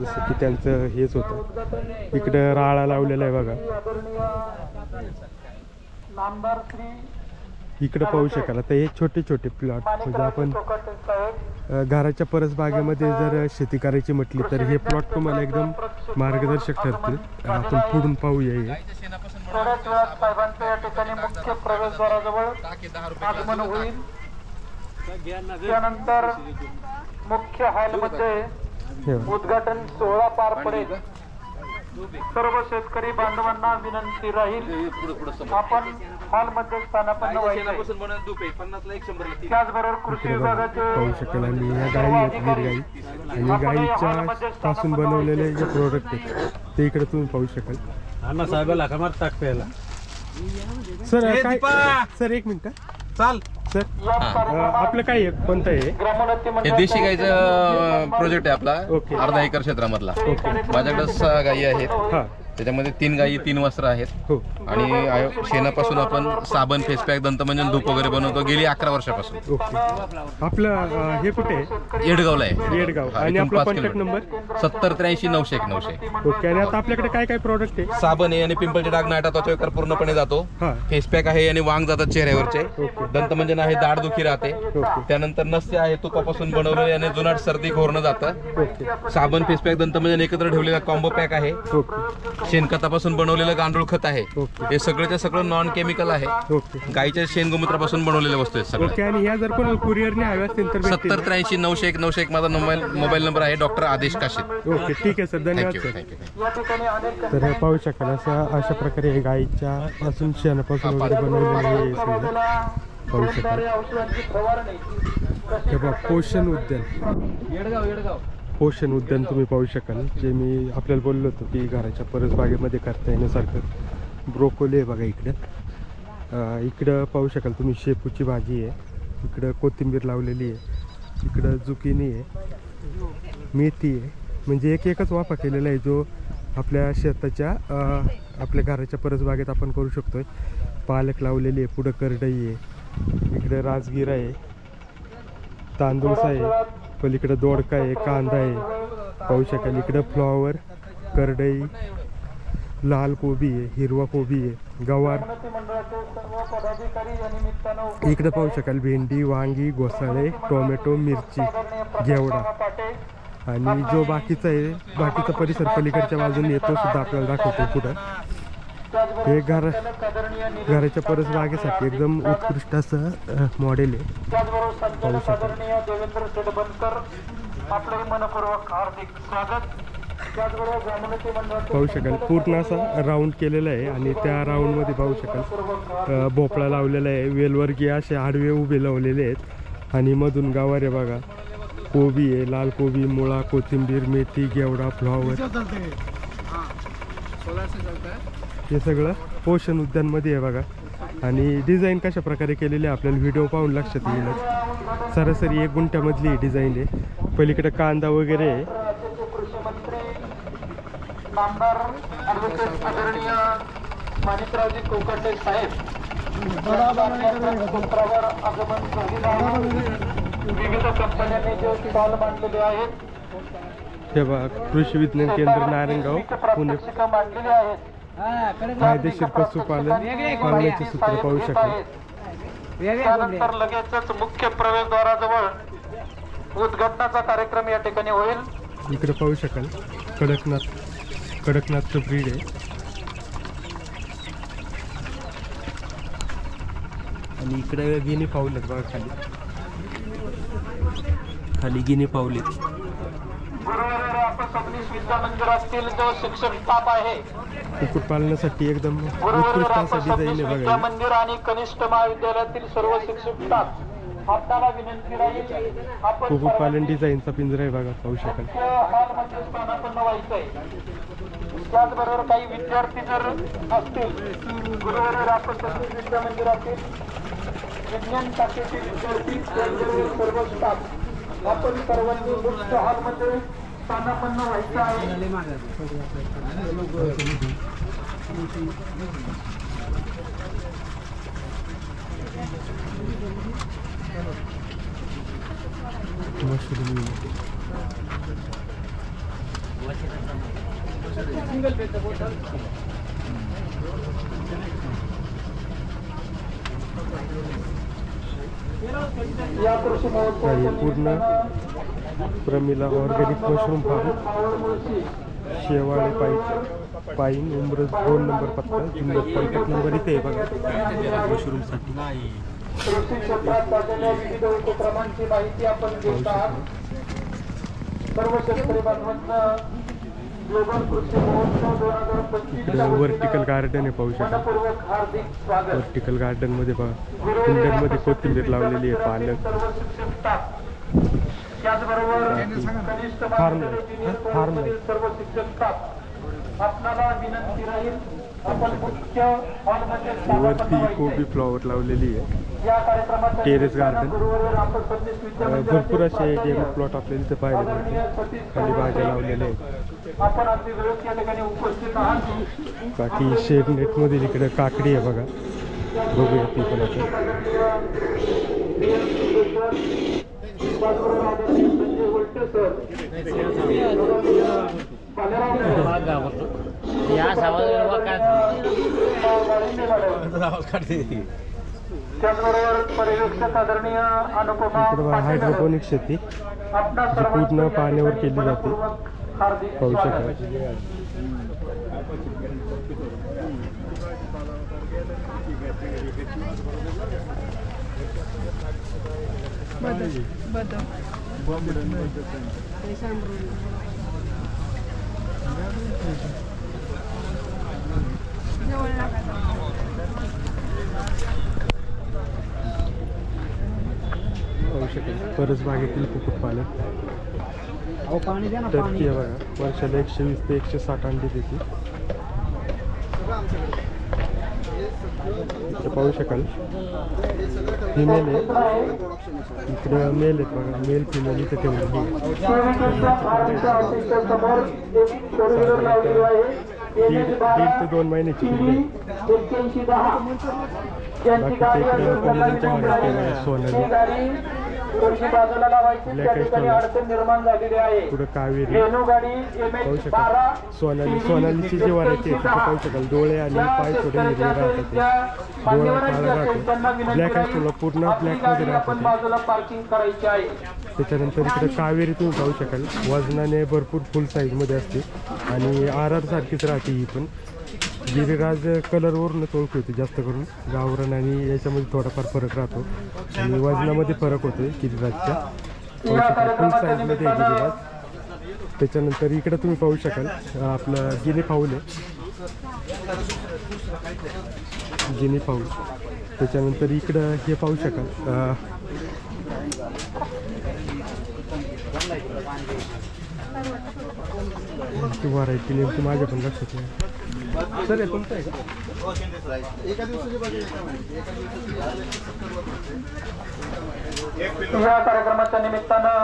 जसं की त्यांचं हेच होतं. इकडं राळा लावलेला आहे बघा. इकडं पाहू शकाल आता हे छोटे छोटे प्लॉट, म्हणजे आपण घराच्या परसबागेमध्ये जर शेती करायची म्हटली तर हे प्लॉट तुम्हाला एकदम मार्गदर्शक ठरतील. आपण पुढून पाहूया. हे थोड्याच वेळात साहेबांचं या ठिकाणी मुख्य प्रवेशद्वाराजवळ आगमन होईल. त्यानंतर मुख्य हॉलमध्ये उद्घाटन सोहळा पार पडेल. सर्व शेतकरी बांधवांना विनंती राहील आपण हॉलमध्ये स्थानापन्न व्हायचं. त्याचबरोबर कृषी विभागाचे पाहू शकाल. आणि ह्या गाई आहेत, वीर गाई, आणि गाईच्या पासून बनवलेले जे प्रोडक्ट आहेत ते इकडे तुम्ही पाहू शकाल. अण्णा साहेबाला कमार टाकतो याला. सर काय सर एक मिनिट चाल सर, आपलं काय कोणतं आहे? हे देशी गाईचं प्रोजेक्ट आहे आपला. अर्धा एकर क्षेत्रामधला. माझ्याकडे 6 गायी आहेत. त्याच्यामध्ये 3 गायी 3 वस्त्र आहेत. आणि शेणापासून आपण साबण, फेसपॅक, दंतमंजन, धूप वगैरे बनवतो गेली 11 वर्षापासून. आपलं हे कुठे आहे? येडगावला आहे. येडगाव. आणि आपला कॉन्टॅक्ट नंबर 7083 ओके. आणि आता आपल्याकडे काय काय प्रोडक्ट आहे? साबण आहे आणि पिंपलचे डाग नाटा त्वचेवर पूर्णपणे जातो. फेसपॅक आहे आणि वांग जातात चेहऱ्यावरचे. दंतमंजन आहे, दाढदुखी राहते. त्यानंतर नस्य आहे, तुपापासून बनवलेले आणि जुनाट सर्दी घोरणं जातं. साबण, फेसपॅक, दंतमंजन एकत्र ठेवलेला कॉम्बो पॅक आहे. शेणखतापासून बनवलेलं गांडूळ खत आहे. हे सगळ्याच्या सगळं नॉन केमिकल आहे. गाईच्या शेणगोमूत्रापासून बनवलेल्या वस्तू आहेत सगळ्या. आणि ह्या जर कोणाला कुरिअरने हव्या असतील तर 7083 माझा मोबाईल नंबर आहे. डॉक्टर आदेश काशीद. ओके, ठीक आहे सर, धन्यवाद सर. तर हे पाहू शकाल अशा प्रकारे गाईच्या पासून शेणापासून वगैरे बनवलेले पाहू शकाल. पोषण उद्यान, पोषण उद्यान तुम्ही पाहू शकाल. जे मी आपल्याला बोललो होतो की घराच्या परसबागेमध्ये करता येण्यासारखं ब्रोकोली आहे बघा. इकडं पाहू शकाल तुम्ही शेपूची भाजी आहे. इकडं कोथिंबीर लावलेली आहे. इकडं जुकिनी आहे, मेथी आहे. म्हणजे एकच वाफा केलेला आहे जो आपल्या शेताच्या आपल्या घराच्या परसबागेत आपण करू शकतोय. पालक लावलेली आहे. पुढं करडई आहे. इकडे राजगिरा आहे, तांदूळसा आहे. पलीकडे दोडका आहे, कांदा आहे पाहू शकाल. इकडं फ्लॉवर, करडई, लाल कोबी आहे, हिरवा कोबी आहे, गवार. इकडे पाहू शकाल भेंडी, वांगी, घोसाळे, टोमॅटो, मिरची, घेवडा. आणि जो बाकीचा आहे, बाकीचा परिसर पलीकडच्या बाजूने येतो सुद्धा आपल्याला दाखवतो पुढं. हे घराच्या परसबागेसाठी एकदम उत्कृष्ट असं मॉडेल आहे पाहू शकाल. पाहू शकाल पूर्ण असा राऊंड केलेला आहे. आणि त्या राऊंडमध्ये पाहू शकाल भोपळा लावलेला आहे. वेलवर्गीय असे आडवे उभे लावलेले आहेत. आणि मधून गवार आहे बघा, कोबी आहे, लाल कोबी, मुळा, कोथिंबीर, मेथी, घेवडा, फ्लॉवर. हे सगळं पोषण उद्यानमध्ये आहे बघा. आणि डिझाईन कशा प्रकारे केलेली आहे आपल्याला व्हिडिओ पाहून लक्षात येईल. सरासरी 1 गुंठ्यामधली डिझाईन आहे. पलीकडे कांदा वगैरे आहे. माणिकरावजी कोकाटे साहेब विविध कंपन्यांनी जे स्टॉल मांडलेले आहेत. हे बघा कृषी विज्ञान केंद्र नारायणगाव पुणे. मांडलेले आहेत. फायदेशीर पशुपालन पालनाचे सूत्र पाहू शकाल. त्यानंतर लगेचच मुख्य प्रवेशद्वाराजवळ उद्घाटनाचा कार्यक्रम या ठिकाणी होईल. इकडे पाहू शकाल कडकनाथचं ब्रीड आहे. आणि इकडे गिनी पाऊलेत बघा, खाली गिनी पाऊलेत. विद्या मंदिरातील जो शिक्षक स्टाफ आहे, कुक्कुटपालनासाठी एकदम उत्कृष्ट असा डिझाईन आहे बघा. मंदिर आणि कनिष्ठ महाविद्यालयातील सर्व शिक्षक स्टाफ आपल्याला विनंती राहील आपण कुक्कुटपालन डिझाईनचा पिंजरा आहे बघा, पाहू शकाल. हॉलमध्ये स्थानापन्न व्हायचंय. त्याचबरोबर काही विद्यार्थी जर असतील गुरुवारी रापसंत विद्या मंदिरातील विज्ञान शाखेचे विद्यार्थी सर्व स्टाफ आपण सर्वांनी मुख्य हॉलमध्ये स्थानापन्न व्हायचं आहे. पूर्ण Pramila organic mushroom farm, Shewale पाईन उमरज 2 नंबर पत्ता, जुन्नर. कॉन्टॅक्ट नंबर इथे आहे बघा मशरूमसाठी. कृषी क्षेत्रात लागलेल्या विविध उपक्रमांची माहिती आपण घेत आहात. सर्व शेतकरी बांधवांना ग्लोबल कृषी महोत्सव 2025 वर्टिकल गार्डन आहे, पाहू शकता. हार्दिक स्वागत. वर्टिकल गार्डन मध्ये बघा कुंड्यांमध्ये कोथिंबीर लावलेली आहे, पालक. त्याचबरोबर कनिष्ठ फार्म सर्व शिक्षक स्टाफ आपणाला विनंती राहील आपण मुख्य हॉलमध्ये वरती कोबी फ्लॉवर लावलेली आहे. या कार्यक्रमाच्या टेरेस गार्डन आपण भरपूर असे डेमो प्लॉट आपल्याला इथे पाहायला मिळते. खाली भाज्या लावलेल्या आहेत. आपण अगदी वेळेत या ठिकाणी उपस्थित आहात. बाकी शेड नेट मध्ये इकडे काकडी आहे बघा, बघूया ती पण आता. त्याचबरोबर पर्यवेक्षक आदरणीय अनुपमा हायड्रोपोनिक शेती जी पूर्ण पाण्यावर केली जाते, पाहू शकाल. पाहू शकेल परसबागेतील कुक्कुटपालन. टर्की आहे बघा, वर्षाला 120 ते 160 अंडी देते. इकडे पाहू शकाल फिमेल आहे, इकडे मेल आहेत बघा, मेल फिमेल इथे ठेवलेली आहे. 1.5 ते 2 महिन्याची पिल्ले. बाकीच्या इकडे त्यांच्या सोनाली, पुढं कावेरी पाहू शकाल. सोनालीची जी व्हरायटी आहे तिथे पाहू शकाल डोळे आणि पाय थोडे हिरवे राहतात, डोळा काळा राहतो. ब्लॅक ॲस्ट्रोला पूर्ण ब्लॅकमध्ये राहतात. त्याच्यानंतर इकडे कावेरी तुम्ही पाहू शकाल, वजनाने भरपूर फुल साईजमध्ये असते आणि RR सारखीच राहते ही पण. गिरिराज कलरवरूनच ओळख होते जास्त करून, गावरान आणि याच्यामध्ये थोडाफार फरक राहतो आणि वजनामध्ये फरक होतो गिरिराजच्या. पाहू शकाल फुल साईजमध्ये आहे गिरिराज. त्याच्यानंतर इकडे तुम्ही पाहू शकाल आपलं गिनी फाऊल आहे, गिनी फाऊल. त्याच्यानंतर इकडं हे पाहू शकाल व्हरायटी नेमकी माझ्या पण लक्षात नाही. सर हे कोणतं आहे का? या कार्यक्रमाच्या निमित्तानं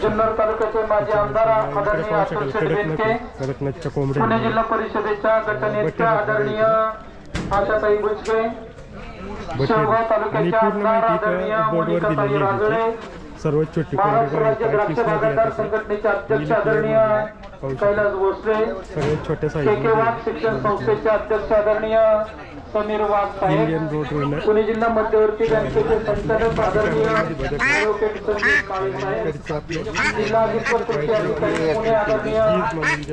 जुन्नर तालुक्याचे माजी आमदार आदरणीय अतुल शेटबेंके, पुणे जिल्हा परिषदेच्या गटनेत्या आदरणीय आशाताई बुचके, शेवगाव तालुक्याच्या आमदार आदरणीय मोनिकाताई राजळे, सर्वात छोटी महाराष्ट्र द्राक्ष बागायतदार संघटनेचे अध्यक्ष आदरणीय कैलास भोसले, सगळ्यात छोट्या केकेवाग शिक्षण संस्थेचे अध्यक्ष आदरणीय समीर वाघ साहेब, पुणे जिल्हा मध्यवर्ती बँकेचे संचालक आदरणीय ॲडव्होकेट संजय काळे साहेब, जिल्हा अधिकृत कृषी अधिकारी पुणे आदरणीय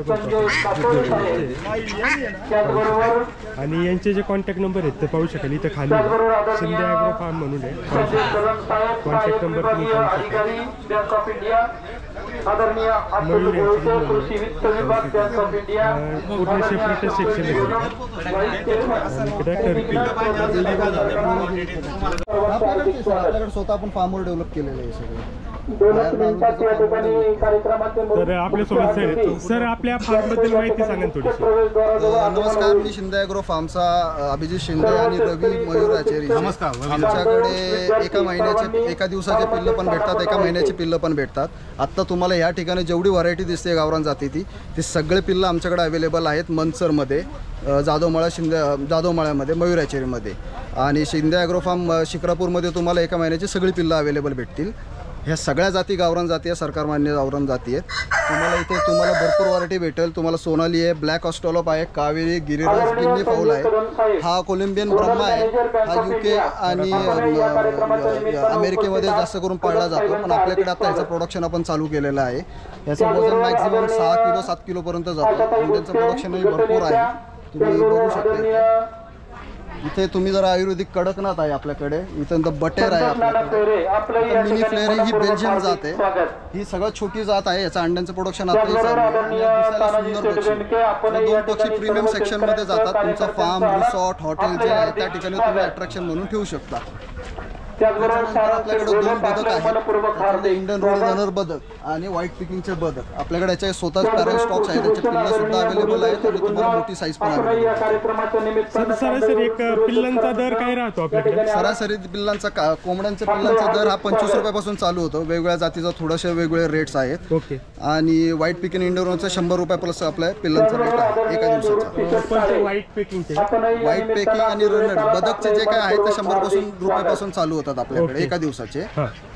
संजय कातोळे साहेब. त्याचबरोबर आणि यांचे जे कॉन्टॅक्ट नंबर आहेत ते पाहू शकाल इथं खाली. शिंदे ॲग्रो फार्म म्हणून आहे, कॉन्टॅक्ट नंबर तुम्ही पाहू शकाल. बँक ऑफ इंडिया आदरणीय अतुल गोळसे, कृषी वित्त विभाग बँक ऑफ इंडिया, पूर्ण सेपरेट सेक्शन आहे. आपल्याकडे स्वतः आपण फार्मवर डेव्हलप केलेलं आहे सगळं. 2 मिनिटात या ठिकाणी कार्यक्रमाचे तर आपल्यासोबत सर आहेत. सर आपल्या फार्मबद्दल माहिती सांगा थोडीशी. नमस्कार, मी शिंदे ॲग्रो फार्मचा अभिजित शिंदे आणि रवी मयूर आचेरी. नमस्कार. आमच्याकडे एका दिवसाचे पिल्लं पण भेटतात, एका महिन्याची पिल्लं पण भेटतात. आत्ता तुम्हाला या ठिकाणी जेवढी व्हरायटी दिसते गावरान जातीची ती सगळे पिल्लं आमच्याकडे अवेलेबल आहेत. मनसरमध्ये, जाधवमाळ्यामध्ये, मयूर आचेरीमध्ये आणि शिंदे ॲग्रो फार्म शिक्रापूरमध्ये तुम्हाला एका महिन्याची सगळी पिल्लं अवेलेबल भेटतील. ह्या सगळ्या जाती गावरान जाती आहे, सरकारमान्य गावरान जाती आहेत. तुम्हाला भरपूर व्हरायटी भेटेल. तुम्हाला सोनाली आहे, ब्लॅक ऑस्ट्रॉलॉप आहे, कावेरी, गिरिराज, गिन्नी फाऊल आहे. हा कोलंबियन ब्रह्मा आहे. हा UK आणि अमेरिकेमध्ये जास्त करून पाळला जातो, पण आपल्याकडे आता ह्याचं प्रोडक्शन आपण चालू केलेलं आहे. याचं वजन मॅक्झिमम 6 किलो 7 किलोपर्यंत जातं आणि त्यांचं प्रोडक्शनही भरपूर आहे. तुम्ही बघू शकता. इथे तुम्ही जरा आयुर्वेदिक कडकनाथ आहे आपल्याकडे. इथं बटेर आहे आपल्याकडे. मिनी फ्लेअर ही बेल्जियम जात आहे. ही सगळ्यात छोटी जात आहे. याचं अंड्यांचं प्रोडक्शन आता चालू आहे आणि दिसायला सुंदर पक्षी. 2 पक्षी प्रीमियम सेक्शनमध्ये जातात. तुमचा फार्म, रिसॉर्ट, हॉटेल जे आहे त्या ठिकाणी तुम्ही अट्रॅक्शन म्हणून ठेवू शकता. आपल्याकडे 2 बदक आहेत. इंडियन रोड रनर बदक आणि व्हाईट पिकिंगचे बदक. आपल्याकडे याचे स्वतःच पॅरल स्टॉक्स आहेत. त्याचे पिल्लं सुद्धा अवेलेबल आहेत आणि तुम्हाला मोठी साईज पण अवेलेबल आहे. सरासरी एक पिल्लांचा दर काय राहतो आपल्याकडे? सरासरी कोंबड्यांच्या पिल्लांचा दर हा 25 रुपयापासून चालू होतो. वेगवेगळ्या जातीचा थोडेसे वेगवेगळे रेट्स आहेत. ओके. आणि व्हाईट पिकिंग इंडियन रोडचा 100 रुपये प्लस आपल्या पिल्लांचा रेट आहे एका दिवसाचा. व्हाईट पेकिंग आणि रनर बदकचे जे काय आहेत ते 100 रुपयापासून चालू होतात आपल्याकडे एका दिवसाचे.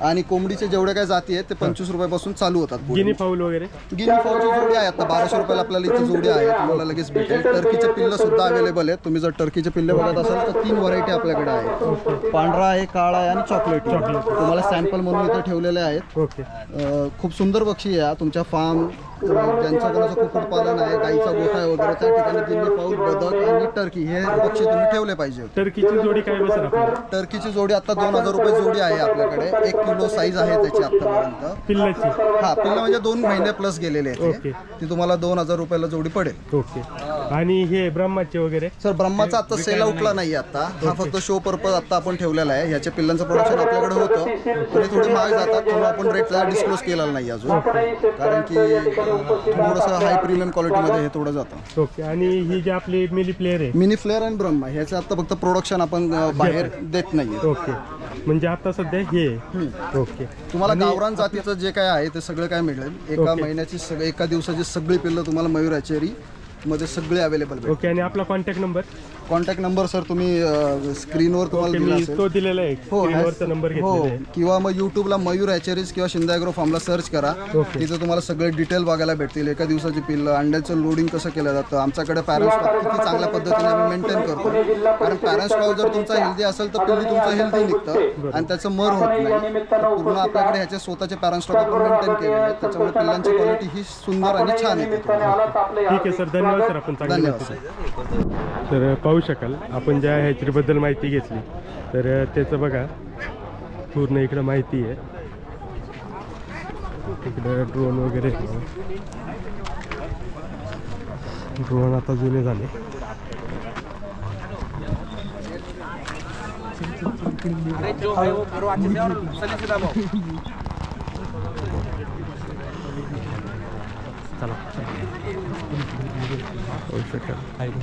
आणि कोंबडीचे जेवढे काय जाती आहेत ते 25 रुपयापासून चालू होतात. गिनी फाऊल वगैरे, गिनी फाऊलची जोडी आहे आता 1200 रुपयाला आपल्याला इथे जोडी आहे. तुम्हाला लगेच भेटेल. टर्कीचे पिल्लं सुद्धा अवेलेबल आहेत. तुम्ही जर टर्कीचे पिल्ले बघत असाल तर 3 व्हरायटी आपल्याकडे आहेत. पांढरा आहे, काळा आहे आणि चॉकलेट. तुम्हाला सॅम्पल म्हणून इथे ठेवलेले आहेत. खूप सुंदर पक्षी आहे. तुमच्या फार्म ज्यांचं कोणाचं कुक्कुटपालन आहे, गाईचा गोठा आहे वगैरे त्या ठिकाणी गिनी फाऊल, बदक आणि टर्की हे पक्षी तुम्ही ठेवले पाहिजे. टर्कीची जोडी काय बसेल आपल्याला? टर्कीची जोडी आता 2000 रुपये जोडी आहे आपल्याकडे. 1 किलो साईज आहे त्याची आतापर्यंत पिल्लाची. हा, पिल्ला म्हणजे 2 महिने प्लस गेलेले आहेत. ती तुम्हाला 2000 रुपयाला जोडी पडेल. ओके. आणि हे ब्रह्माचे वगैरे? सर, ब्रह्माचा आता सेल आउटला नाही आता. हा फक्त शो पर्पज आता आपण ठेवलेला आहे. ह्याच्या पिल्लांचं प्रोडक्शन आपल्याकडे होतं, तरी थोडी महाग जातात म्हणून आपण रेट डिस्क्लोज केलेला नाही अजून, कारण की थोडंसं हाय प्रीमियम क्वालिटीमध्ये हे थोडं जातं. ओके. आणि ही जी आपली मिनी फ्लेअर आहे, मिनी फ्लेअर आणि ब्रह्मा, ह्याचं आता फक्त प्रोडक्शन आपण बाहेर देत नाही. ओके. म्हणजे आता सध्या हे. ओके. तुम्हाला गावरान जातीचं जे काय आहे ते सगळं काय मिळेल. एका महिन्याची एका दिवसाची सगळी पिल्लं तुम्हाला मयूर आचेरी मध्ये सगळे अवेलेबल. ओके. आणि आपला कॉन्टॅक्ट नंबर सर तुम्ही स्क्रीनवर तुम्हाला दिला असेल. तो दिलेला आहे. स्क्रीनवरचा नंबर घेतलेला आहे. किंवा मग यूट्यूबला मयूर आचेरीज किंवा शिंदे ॲग्रो फार्मला सर्च करा. तिथे तुम्हाला सगळे डिटेल बघायला भेटतील. एका दिवसाची पिल्लं, अंड्याचं लोडिंग कसं केलं जातं. आमच्याकडे पॅरेंट स्टॉक किती चांगल्या पद्धतीने आम्ही मेंटेन करतो. कारण पॅरेंट स्टॉक जर तुमचा हेल्दी असेल तर पिल्ली तुमचं हेल्दी निघतं आणि त्याचं मर होत नाही. पूर्ण आपल्याकडे ह्याचे स्वतःचे पॅरेंट स्टॉक आपण मेंटेन केलेले आहेत. त्याच्यामुळे पिल्लांची क्वालिटी ही सुंदर आणि छान येते. ठीक आहे सर, धन्यवाद सर. आपण तर पाहू शकाल आपण ज्या ह्याच्याबद्दल माहिती घेतली तर त्याचं बघा पूर्ण इकडं माहिती आहे. इकडं ड्रोन वगैरे, ड्रोन आता जुने झाले.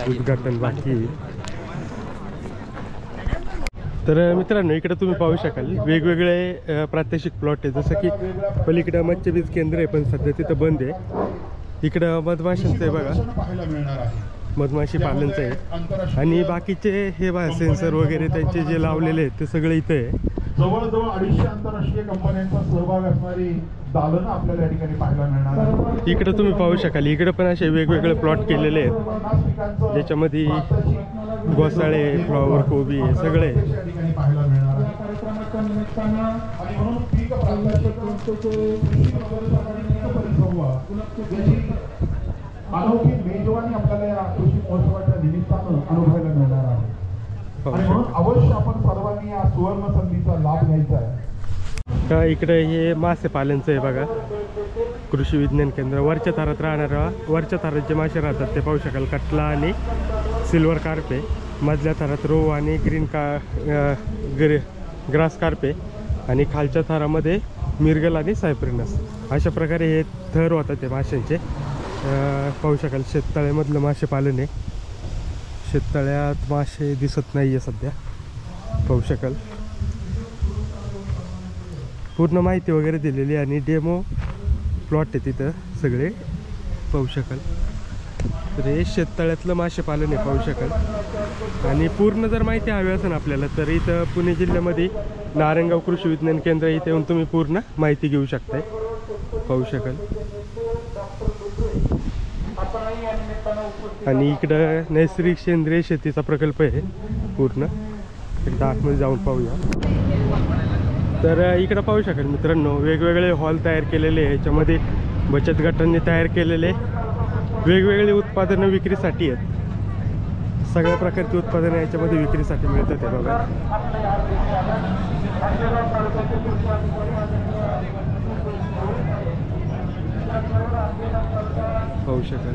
उद्घाटन बाकी. तर मित्रांनो इकडे तुम्ही पाहू शकाल वेगवेगळे प्रात्यक्षिक प्लॉट आहे. जसं की पलीकडं मत्स्यबीज केंद्र आहे पण सध्या तिथं बंद आहे. इकडं मधमाशांचं आहे बघा, मधमाशी पालनचं आहे. आणि बाकीचे हे बघा सेन्सर वगैरे त्यांचे जे लावलेले आहेत ते सगळे इथे आहे. जवळजवळ 250 आंतरराष्ट्रीय कंपन्यांचा सहभाग असणारी दालनं आपल्याला या ठिकाणी पाहायला मिळणार आहे. इकडे तुम्ही पाहू शकाल इकडे पण असे वेगवेगळे प्लॉट केलेले आहेत ज्याच्यामध्ये घोसाळे, फ्लॉवर, कोबी हे सगळे पाहायला मिळणार आहे. आणि म्हणून पीक अनोखी मेजवानी आपल्याला या कृषी महोत्सवाच्या निमित्तानं अनुभवायला मिळणार आहे. आणि म्हणून अवश्य आपण सर्वांनी या सुवर्ण संधीचा लाभ घ्यायचा आहे. का इकडे हे मासे पालनचं आहे बघा, कृषी विज्ञान केंद्र. वरच्या थरात राहणारा, वरच्या थरात जे मासे राहतात ते पाहू शकाल, कटला आणि सिल्वर कार्पे. मधल्या थरात रो आणि ग्रास कार्पे आणि खालच्या थरामध्ये मिरगल आणि सायप्रिनस अशा प्रकारे हे थर होतात ते माशांचे. पाहू शकाल शेततळ्यामधलं मासे पालन आहे. शेततळ्यात मासे दिसत नाही आहे सध्या. पाहू शकाल पूर्ण माहिती वगैरे दिलेली आणि डेमो प्लॉट आहे तिथं सगळे. पाहू शकाल तर हे शेततळ्यातलं मासे पालन आहे. पाहू शकाल आणि पूर्ण जर माहिती हवी असेल आपल्याला तर इथं पुणे जिल्ह्यामध्ये नारायणगाव कृषी विज्ञान केंद्र इथे येऊन तुम्ही पूर्ण माहिती घेऊ शकताय. पाहू शकाल आणि इकडं नैसर्गिक सेंद्रिय शेतीचा प्रकल्प आहे पूर्ण. एकदा आतमध्ये जाऊन पाहूया. तर इकडं पाहू शकाल मित्रांनो वेगवेगळे हॉल तयार केलेले आहे. याच्यामध्ये बचत गटांनी तयार केलेले वेगवेगळे उत्पादनं विक्रीसाठी आहेत. सगळ्या प्रकारची उत्पादनं याच्यामध्ये विक्रीसाठी मिळतात आहे बघा. पाहू शकाल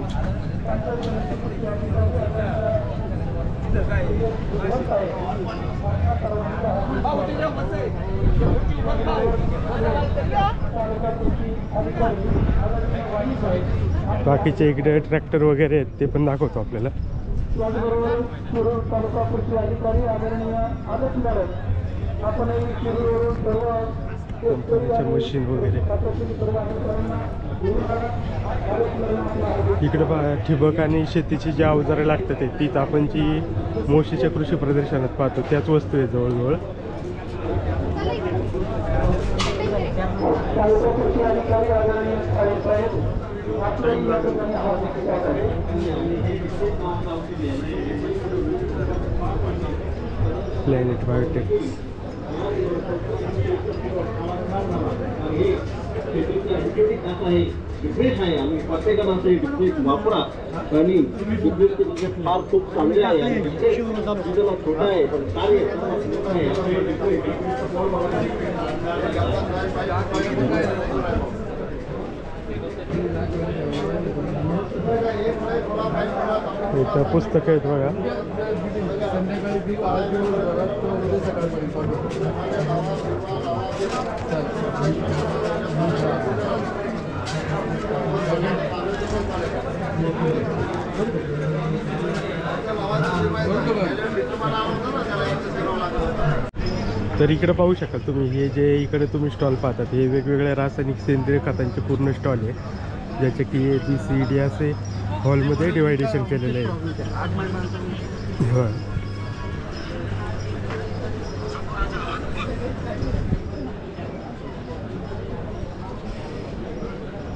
बाकीचे इकडे ट्रॅक्टर वगैरे आहेत ते पण दाखवतो आपल्याला. कंपनीच्या मशीन वगैरे इकडे ठिबक आणि शेतीची जी अवजारं लागतात ते तीच आपण जी मोशीच्या कृषी प्रदर्शनात पाहतो त्याच वस्तू आहे जवळजवळ. प्लॅनेट बायोटेक डिफरेंट आहे आणि प्रत्येकानं असं डिफरेंट वापरा आणि डिफरेंट फार खूप चांगले आहे आणि छोटा आहे पण कार्य इथं पुस्तकं आहेत बघा. तर इकडे पाहू शकाल तुम्ही हे जे इकडे तुम्ही स्टॉल पाहतात हे वेगवेगळ्या रासायनिक सेंद्रिय खतांचे पूर्ण स्टॉल आहे ज्याचे की ABCD असे हॉलमध्ये डिवायडेशन केलेलं आहे. हो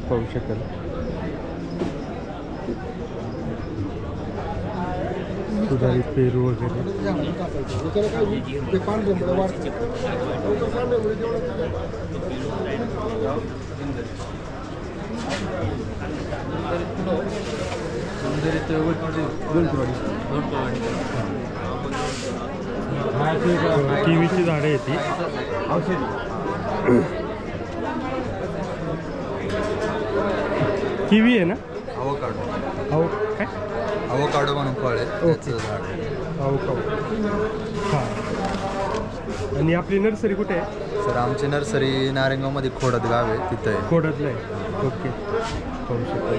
पाहू शकाल सुधारित पेरू वगैरे. किवीची झाडं आहेत ती. किवी आहे ना. काय अवोकाडो म्हणून फळ आहे. अवोकाडो. हां. आणि आपली नर्सरी कुठे आहे सर? आमची नर्सरी नारायणगावमध्ये खोडद गाव आहे तिथं आहे. खोडदला आहे. ओके पाहू शकतो.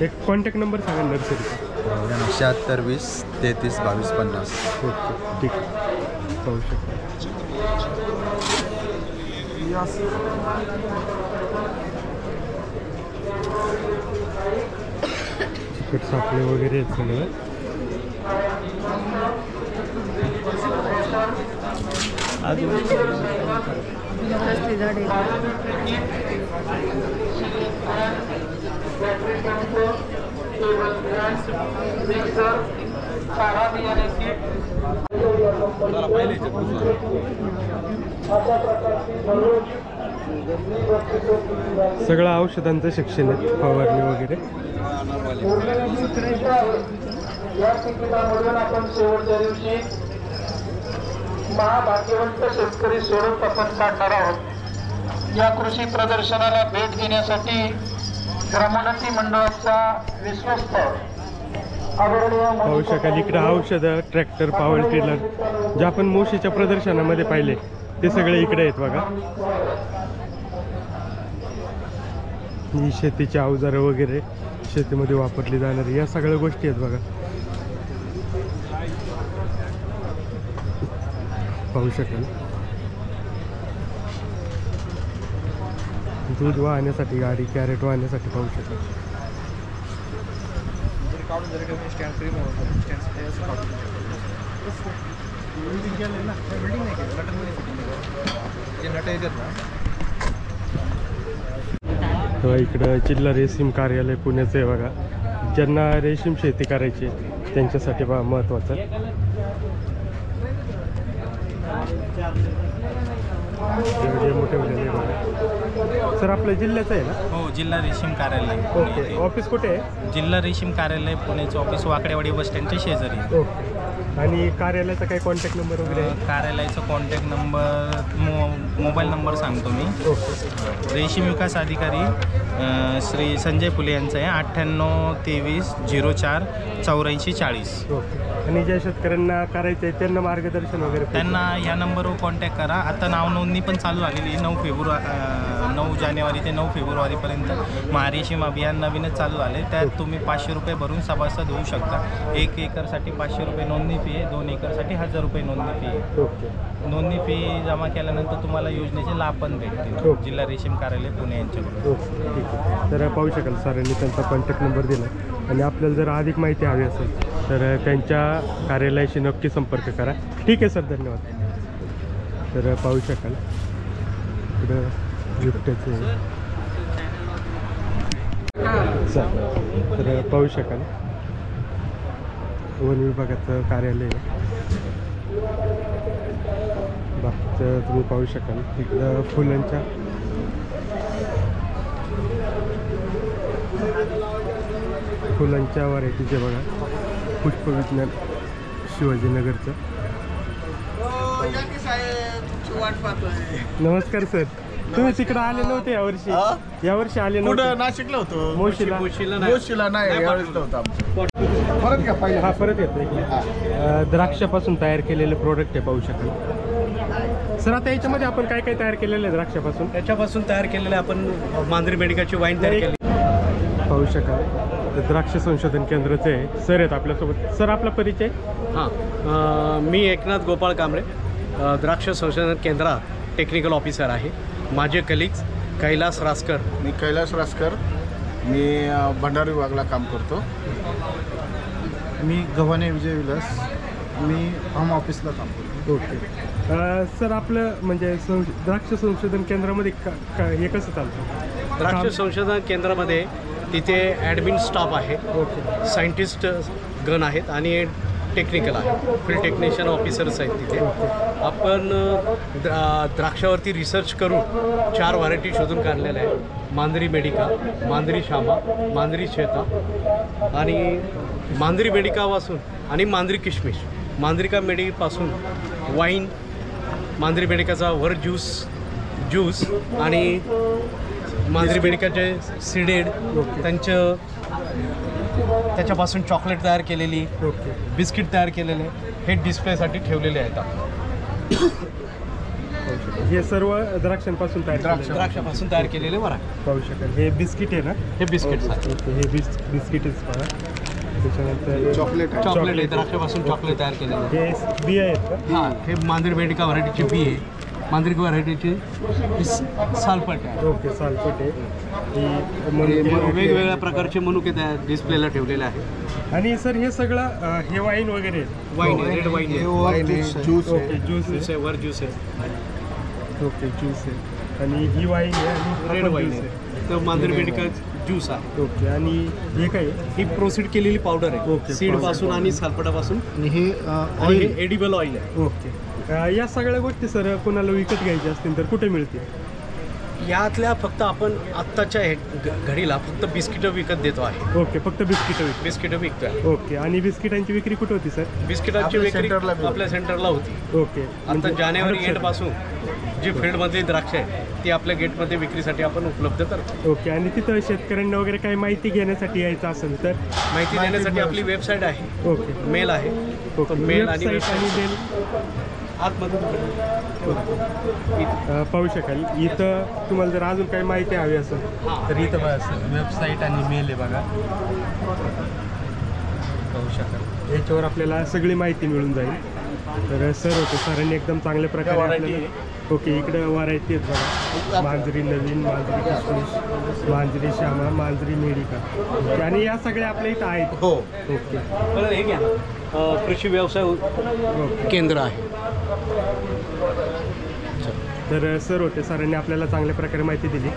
एक कॉन्टॅक्ट नंबर सांगा नर्सरीचा. 76 20 33 22 50. ओके ठीक आहे पाहू शकतो. चिकट सापळे वगैरे आहेत सगळं. सगळं औषधांचं शिक्षण आहे फवारणी वगैरे. या तिकिटामधून आपण शेवटच्या दिवशी महाभाग्यवंत शेतकरी स्वरूप आपण काढणार आहोत. या कृषी प्रदर्शनाला भेट देण्यासाठी ग्रामोन्नती मंडळाचा विश्वस्त पाहू शकाल इकडे औषधं ट्रॅक्टर पॉवर टिलर जे आपण मोशीच्या प्रदर्शनामध्ये पाहिले ते सगळे इकडे आहेत बघा. ही शेतीची अवजारं वगैरे, शेतीमध्ये वापरली जाणारी या सगळ्या गोष्टी आहेत बघा. पाहू शकाल दूध वाहण्यासाठी गाडी, कॅरेट वाहण्यासाठी पाहू शकाल. तेव्हा इकडं जिल्हा रेशीम कार्यालय पुण्याचं आहे बघा. ज्यांना रेशीम शेती करायची त्यांच्यासाठी बा महत्त्वाचं. मोठे सर आपल्या जिल्ह्याचं आहे ना? हो, जिल्हा रेशीम कार्यालय. ओके. ऑफिस कुठे आहे? जिल्हा रेशीम कार्यालय पुण्याचं ऑफिस वाकडेवाडी बस स्टँडच्या शेजारी. ओके. आणि कार्यालयाचा काही कॉन्टॅक्ट नंबर वगैरे? कार्यालयाचा कॉन्टॅक्ट नंबर मोबाईल नंबर सांगतो मी. रेशीम विकास अधिकारी श्री संजय फुले यांचा आहे 98 23 04 84 40. ओके. आणि ज्या शेतकऱ्यांना करायचं आहे त्यांना मार्गदर्शन वगैरे? त्यांना ह्या नंबरवर कॉन्टॅक्ट करा. आता नाव नोंदणी पण चालू झालेली आहे. 9 जानेवारी ते 9 फेब्रुवारीपर्यंत महारेशीम अभियान नवीनच चालू झाले. त्यात तुम्ही 500 रुपये भरून सभासद होऊ शकता. 1 एकरसाठी 500 रुपये नोंदणी फी आहे, 2 एकरसाठी 1000 रुपये नोंदणी फी आहे. ओके. नोंदणी फी जमा केल्यानंतर तुम्हाला योजनेचे लाभ पण भेटतील जिल्हा रेशीम कार्यालय पुणे यांच्याकडून. ओके, ठीक आहे. तर पाहू शकाल सरांनी त्यांचा कॉन्टॅक्ट नंबर दिला. आणि आपल्याला जर अधिक माहिती हवी असेल तर त्यांच्या कार्यालयाशी नक्की संपर्क करा. ठीक आहे सर, धन्यवाद. तर पाहू शकाल इकडं बिबट्याचे तर पाहू शकाल वन विभागाचं कार्यालय आहे. बाकीचं तुम्ही पाहू शकाल इकडं फुलांच्या व्हरायटीचे बघा. पुष्पविज्ञान शिवाजीनगरचं. नमस्कार सर, तुम्ही तिकडे आले नव्हते यावर्षी? यावर्षी आले नव्हते? नाशिकला होतो. मोशीला नाही, यावेळेस नव्हतं आमचं. परत घ्या पहिले. हा, परत येतो. द्राक्षापासून तयार केलेले प्रोडक्ट आहे, पाहू शकाल. सर आता याच्यामध्ये आपण काय काय तयार केलेलं आहे द्राक्षापासून? याच्यापासून तयार केलेले आपण मांजरी मेडिकाची वाईन तयार केली. पाहू शकाल द्राक्ष संशोधन केंद्राचे आहे सर आहेत आपल्यासोबत. सर आपला परिचय? हां, मी एकनाथ गोपाळ कांबळे, द्राक्ष संशोधन केंद्रात टेक्निकल ऑफिसर आहे. माझे कलिग्स कैलास रासकर. मी कैलास रासकर, मी भंडारी विभागला काम करतो. मी गव्हाणे विजय विलास, मी फार्म ऑफिसला काम करतो. ओके. सर आपलं म्हणजे द्राक्ष संशोधन केंद्रामध्ये हे कसं चालतं? द्राक्ष संशोधन केंद्रामध्ये तिथे ॲडमिन स्टाफ आहे, सायंटिस्ट गण आहेत आणि टेक्निकल आहे, फील्ड टेक्निशियन ऑफिसर्स आहेत तिथे. आपण द्राक्षावरती रिसर्च करून 4 व्हरायटी शोधून काढलेल्या आहेत. मांजरी मेडिका, मांजरी श्यामा, मांजरी श्वेता आणि मांजरी मेडिकापासून आणि मांजरी किशमिश. मांजरिका मेडिकापासून वाईन, मांजरी मेडिकाचा वर ज्यूस आणि मांजरी मेडिकाचे सीडेड त्याच्यापासून चॉकलेट तयार केलेली, बिस्किट तयार केलेले, हे डिस्प्लेसाठी ठेवलेले आहेत. हे सर्व द्राक्षांपासून द्राक्षापासून तयार केलेले बरं पाहू शकाल. हे बिस्किट आहे ना? हे बिस्किट. हे बिस्किटच पहा. त्याच्यानंतर चॉकलेट आहे, द्राक्षापासून चॉकलेट तयार केलेले. हे बिया आहेत का? हां, हे मांजरी मेडिका व्हरायटीची बी आहे. मांजरी व्हरायटीची सालपट आहे. ओके, सालपट आहे. वेगवेगळ्या प्रकारचे मनुके त्या डिस्प्लेला ठेवलेले आहेत. आणि सर हे सगळं हे वाईन वगैरे? वाईन आहे, रेड वाईन आहे, ज्यूस आहे, वर ज्यूस आहे. ओके, ज्यूस आहे. आणि ही वाईन आहे आणि रेड वाईन आहे. तर मांजरी मेडिका ज्यूस आहे. ओके. आणि हे काय? ही प्रोसीड केलेली पावडर आहे. ओके, सीडपासून आणि सालपटापासून. आणि हे एडिबल ऑइल आहे. ओके. या सगळ्या गोष्टी सर कोणाला विकत घ्यायच्या असतील तर कुठे मिळतील? यातल्या फक्त आपण आत्ताच्या घडीला फक्त बिस्किटं विकत देतो आहे. ओके, फक्त बिस्किटं विकतोय. ओके. आणि बिस्किटांची विक्री कुठे होती सर? बिस्किटांची विक्री आपल्या सेंटरला होती. ओके. आता जानेवारी एंडपासून जी फील्डमधली द्राक्ष आहे ती आपल्या गेटमध्ये विक्रीसाठी आपण उपलब्ध करतो. ओके. आणि तिथं शेतकऱ्यांना वगैरे काही माहिती घेण्यासाठी यायचं असेल तर? माहिती देण्यासाठी आपली वेबसाईट आहे. ओके. मेल आहे. मेल आणि पाहू शकाल. इथं तुम्हाला जर अजून काही माहिती हवी असेल तर इथं बघा वेबसाईट आणि मेल आहे बघा, पाहू शकाल. याच्यावर आपल्याला सगळी माहिती मिळून जाईल. तर सर होते, सरांनी एकदम चांगल्या प्रकारे आपल्याला ओके इकडं व्हरायटी आहेत बघा, मांजरी नवीन, मांजरी किशमिश, मांजरी श्यामा, मांजरी मेडिका आणि या सगळ्या आपल्या इथं आहेत. हो ओके. हे घ्या कृषी व्यवसाय केंद्र आहे. तर सर होते, सरांनी आपल्याला चांगल्या प्रकारे माहिती दिली.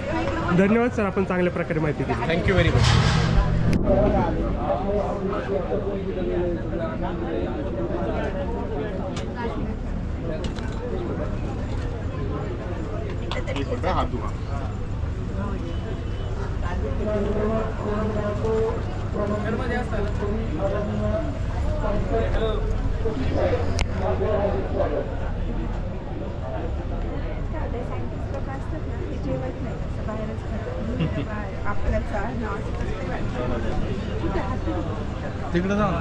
धन्यवाद सर, आपण चांगल्या प्रकारे माहिती दिली. Thank you very much. हात धुवा. तिकडे जाऊ.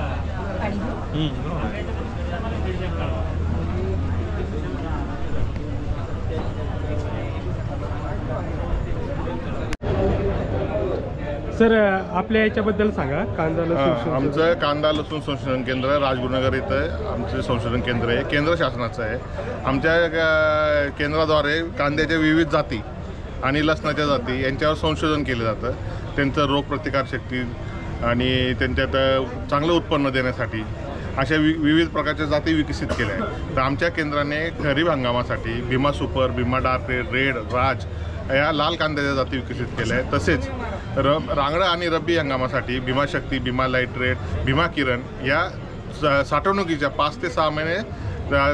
सर आपल्या याच्याबद्दल सांगा. कांदा लसूण आमचं कांदा लसूण संशोधन केंद्र राजगुरुनगर इथं आमचे संशोधन केंद्र आहे, केंद्र शासनाचं आहे. आमच्या केंद्राद्वारे कांद्याच्या विविध जाती आणि लसणाच्या जाती यांच्यावर संशोधन केलं जातं. त्यांचं रोगप्रतिकारशक्ती आणि त्यांच्यात चांगलं उत्पन्न देण्यासाठी अशा विविध प्रकारच्या जाती विकसित केल्या आहेत. तर आमच्या केंद्राने खरीप हंगामासाठी Bhima super, Bhima dark red, Raj या लाल कांद्याच्या जाती विकसित केल्या आहेत. तसेच रांगडा आणि रब्बी हंगामासाठी भीमा शक्ती, भीमा लाईट रेड, भीमा किरण या साठवणुकीच्या 5 ते 6 महिने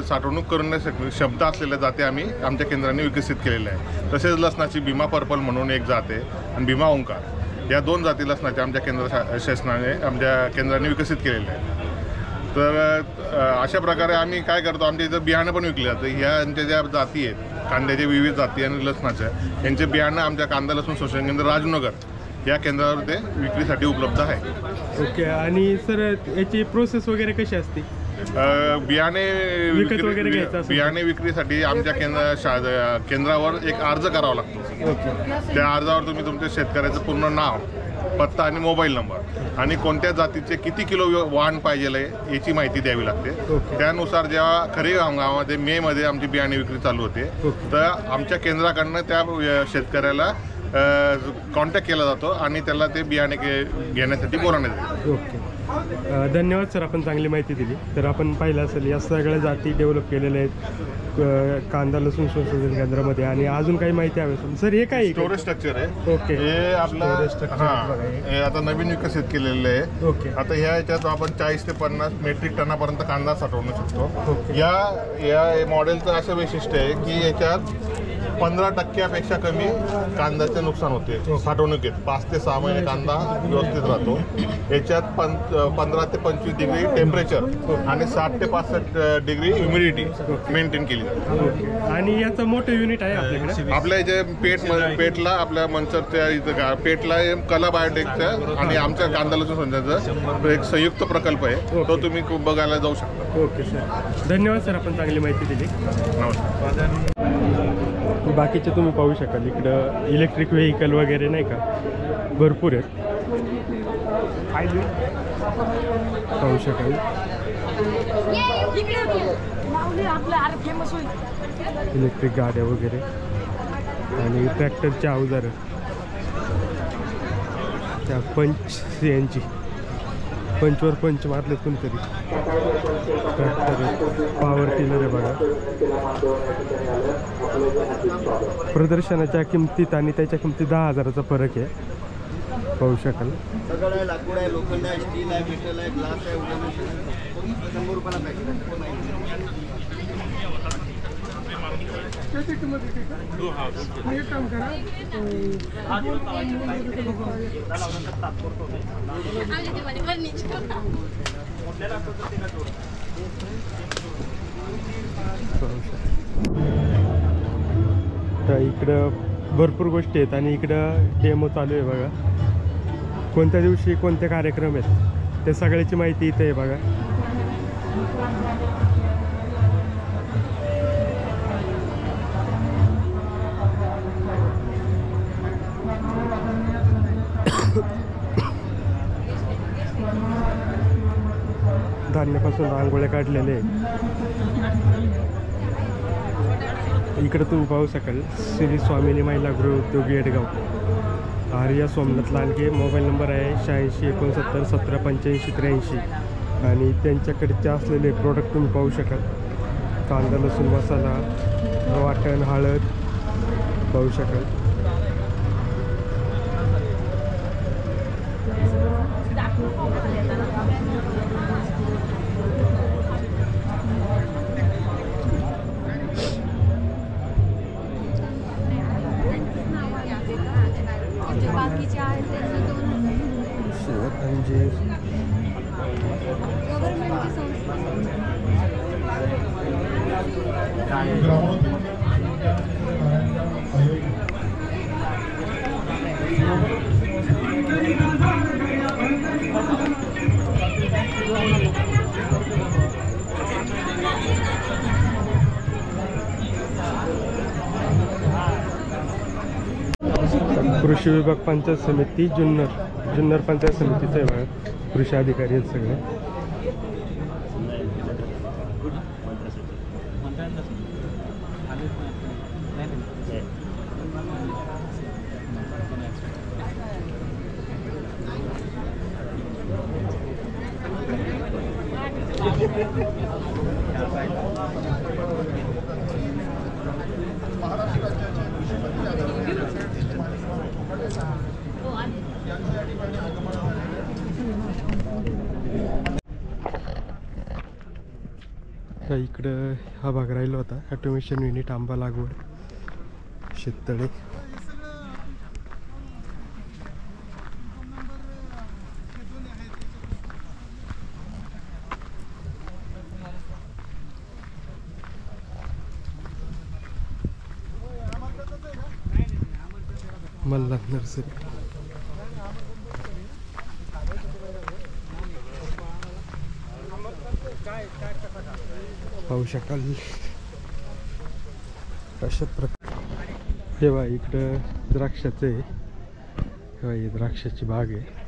साठवणूक करण्यासाठी क्षमता असलेल्या जाती आम्ही आमच्या केंद्राने विकसित केलेल्या आहेत. तसेच लसणाची भीमा पर्पल म्हणून एक जात आहे आणि भीमा ओंकार या 2 जाती लसणाच्या आमच्या आमच्या केंद्राने विकसित केलेल्या आहेत. तर अशा प्रकारे आम्ही काय करतो, आमच्या इथं बियाणं पण विकलं जातं. ह्यांच्या ज्या जाती आहेत कांद्याच्या विविध जाती आणि लसणाच्या, यांचे बियाणं आमच्या कांदा लसूण संशोधन केंद्र राजनगर या केंद्रावर ते विक्रीसाठी उपलब्ध आहे. ओके. आणि सर याची प्रोसेस वगैरे कशी असते? बियाणे वगैरे घ्यायचं असेल बियाणे विक्रीसाठी आमच्या केंद्रावर एक अर्ज करावा लागतो. त्या अर्जावर तुम्ही तुमच्या शेतकऱ्याचं पूर्ण नाव, पत्ता आणि मोबाईल नंबर आणि कोणत्या जातीचे किती किलो वाण पाहिजे आहे याची माहिती द्यावी लागते. त्यानुसार जेव्हा खरीप हंगामामध्ये मेमध्ये आमची बियाणे विक्री चालू होते तर आमच्या केंद्राकडनं त्या शेतकऱ्याला कॉन्टॅक्ट केला जातो आणि त्याला ते बियाणे घेण्यासाठी बोलावण्यात येते. ओके. धन्यवाद सर, आपण चांगली माहिती दिली. तर आपण पाहिलं असेल या सगळ्या जाती डेव्हलप केलेल्या आहेत कांदा लसूण संशोधन केंद्रामध्ये. आणि अजून काही माहिती हवी असेल सर? हे काय स्टोरेज स्ट्रक्चर आहे. ओके. हे आपलं हे आता नवीन विकसित केलेलं आहे. ओके. आता ह्या याच्यात आपण 40 ते 50 मेट्रिक टनापर्यंत कांदा साठवू शकतो. या मॉडेलचं असं वैशिष्ट्य आहे की याच्यात 15% कमी कांद्याचे नुकसान होते साठवणुकीत. 5 ते 6 महिने कांदा व्यवस्थित राहतो. याच्यात 15 ते 25 डिग्री टेम्परेचर आणि 60 ते 65 डिग्री ह्युमिडिटी मेंटेन केली जाते. आणि याचं मोठं युनिट आहे आपल्याकडे. आपल्या इथे पेटला आपल्या मंचरच्या इथं पेटला कला बायोटेकचं आणि आमच्या कांदा लसूण संशोधनाचं एक संयुक्त प्रकल्प आहे, तो तुम्ही बघायला जाऊ शकता. ओके सर, धन्यवाद सर, आपण चांगली माहिती दिली. नमस्कार. बाकीचे तुम्ही पाहू शकाल इकडं इलेक्ट्रिक व्हेकल वगैरे नाही का भरपूर आहेत, पाहू शकाल. इलेक्ट्रिक गाड्या वगैरे आणि ट्रॅक्टरच्या अवजारं, त्या पंच यांची पंचवर पंच मारलेत कोणतरी. ट्रॅक्टर आहे, पॉवर टिलर आहे बघा. प्रदर्शनाच्या किमतीत आणि त्याच्या किमतीत 10,000चा फरक आहे, पाहू शकाल. सगळं लाकूड आहे, लोखंड आहे, स्टील आहे, मेटल आहे, ग्लास आहे, 100 रुपयाला एक काम करा, तर इकडं भरपूर गोष्टी आहेत आणि इकडं डेमो चालू आहे बघा. कोणत्या दिवशी कोणते कार्यक्रम आहेत ते सगळ्याची माहिती इथे आहे बघा. धान्यापासून रांगोळ्या काढलेले आहेत. इकडे तुम्ही पाहू शकाल श्री स्वामिनी महिला गृह उद्योग येडगाव. आर्या सोमनाथ लांडगे. मोबाईल नंबर आहे 86 69 17 85 83. आणि त्यांच्याकडचे असलेले प्रोडक्ट तुम्ही पाहू शकाल. कांदा लसूण मसाला, वाटण, हळद पाहू शकाल. बाकीचे आहेत त्यांचे 2000 अंजीर, गव्हर्नमेंटची संस्था. कृषी विभाग पंचायत समिती जुन्नर पंचायत समितीचं आहे बघा. कृषी अधिकारी आहेत सगळे. इकडं हा भाग राहिला होता ऑटोमेशन युनिट, आंबा लागवड, शेततळे. मल्हार नर्सरी. पाहू शकाल अशा प्रकार. हे बघा इकडं द्राक्षाचं आहे. हे ही द्राक्षाची बाग आहे.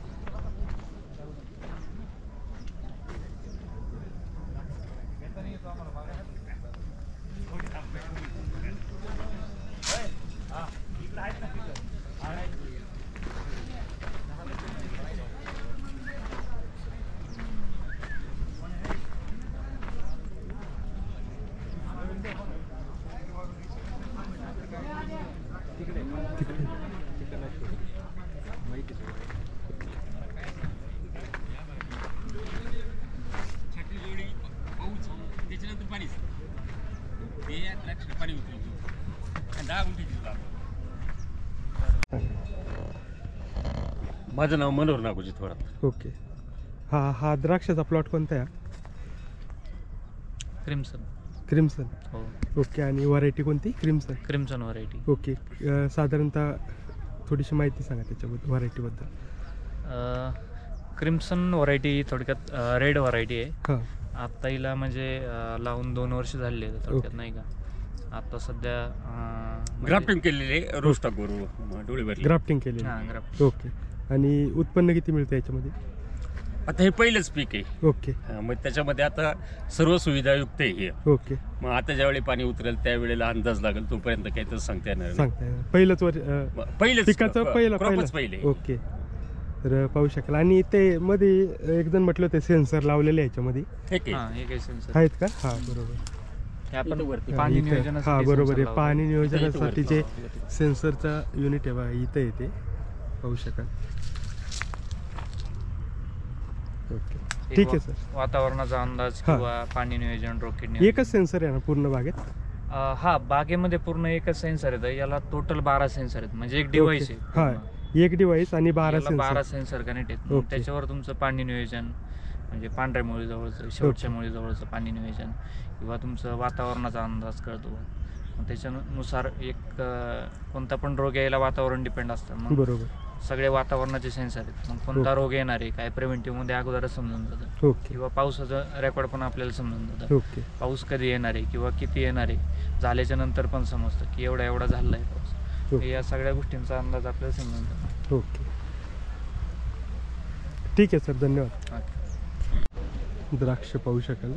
माझं नाव मनोहर नागोजी थोरात. ओके. हा द्राक्षाचा प्लॉट कोणता आहे? क्रिम्सन. हो. ओके. आणि व्हरायटी कोणती? Crimson variety. ओके. साधारणतः थोडीशी माहिती सांगा त्याच्याबद्दल, व्हरायटीबद्दल. क्रिम्सन व्हरायटी थोडक्यात रेड व्हरायटी आहे. हां. आत्ता हिला म्हणजे लावून 2 वर्ष झालेली आहेत थोडक्यात, नाही का. आता सध्या ग्राफ्टिंग केलेले रोस्टॉकवर डोळे ग्राफ्टिंग केलेली. ओके. आणि उत्पन्न किती मिळतं याच्यामध्ये? आता हे पहिलंच पीक आहे. ओके. मग त्याच्यामध्ये आता सर्व सुविधायुक्त आहे हे. ओके. मग आता ज्यावेळी पाणी उतरेल त्यावेळेला अंदाज लागेल, तोपर्यंत काही तर सांगता येणार नाही. पहिलंच पिकाचं पहिले. ओके. तर पाहू शकाल. आणि ते मध्ये एक जण म्हटलं ते सेन्सर लावलेले याच्यामध्ये आहेत का? हा बरोबर. पाणी नियोजनासाठी. हा बरोबर आहे. पाणी नियोजनासाठी जे सेन्सरचा युनिट आहे बा इथं येते, पाहू शकाल. ओके. ठीक आहे सर. वातावरणाचा अंदाज किंवा पाणी नियोजन, रॉकेट नियोजन. एकच सेन्सर आहे ना पूर्ण बागेत? हा, बागेमध्ये पूर्ण एकच सेन्सर येतं. याला टोटल 12 सेन्सर आहेत, म्हणजे एक डिव्हाइस आहे. हा, एक डिव्हाइस आणि 12 सेन्सर कनेक्ट आहेत. त्याच्यावर तुमचं पाणी नियोजन, म्हणजे पांढऱ्या मुळी जवळचं, शेवटच्या मुळी जवळचं पाणी नियोजन किंवा तुमचं वातावरणाचा अंदाज कळतो. त्याच्यानुसार एक कोणता पण रोग यायला वातावरण डिपेंड असतं. मग बरोबर. सगळे वातावरणाचे सेन्सर आहेत. मग कोणता रोग येणार आहे, काय प्रिव्हेंटिव्ह मध्ये अगोदरच समजून जातं. किंवा पावसाचं रेकॉर्ड पण आपल्याला समजून जातं. पाऊस कधी येणार आहे किंवा किती येणार आहे, झाल्याच्या नंतर पण समजतं की एवढा झालेला आहे पाऊस. या सगळ्या गोष्टींचा अंदाज आपल्याला समजून जातो. ओके. ठीक आहे सर, धन्यवाद. द्राक्ष पाहू शकाल.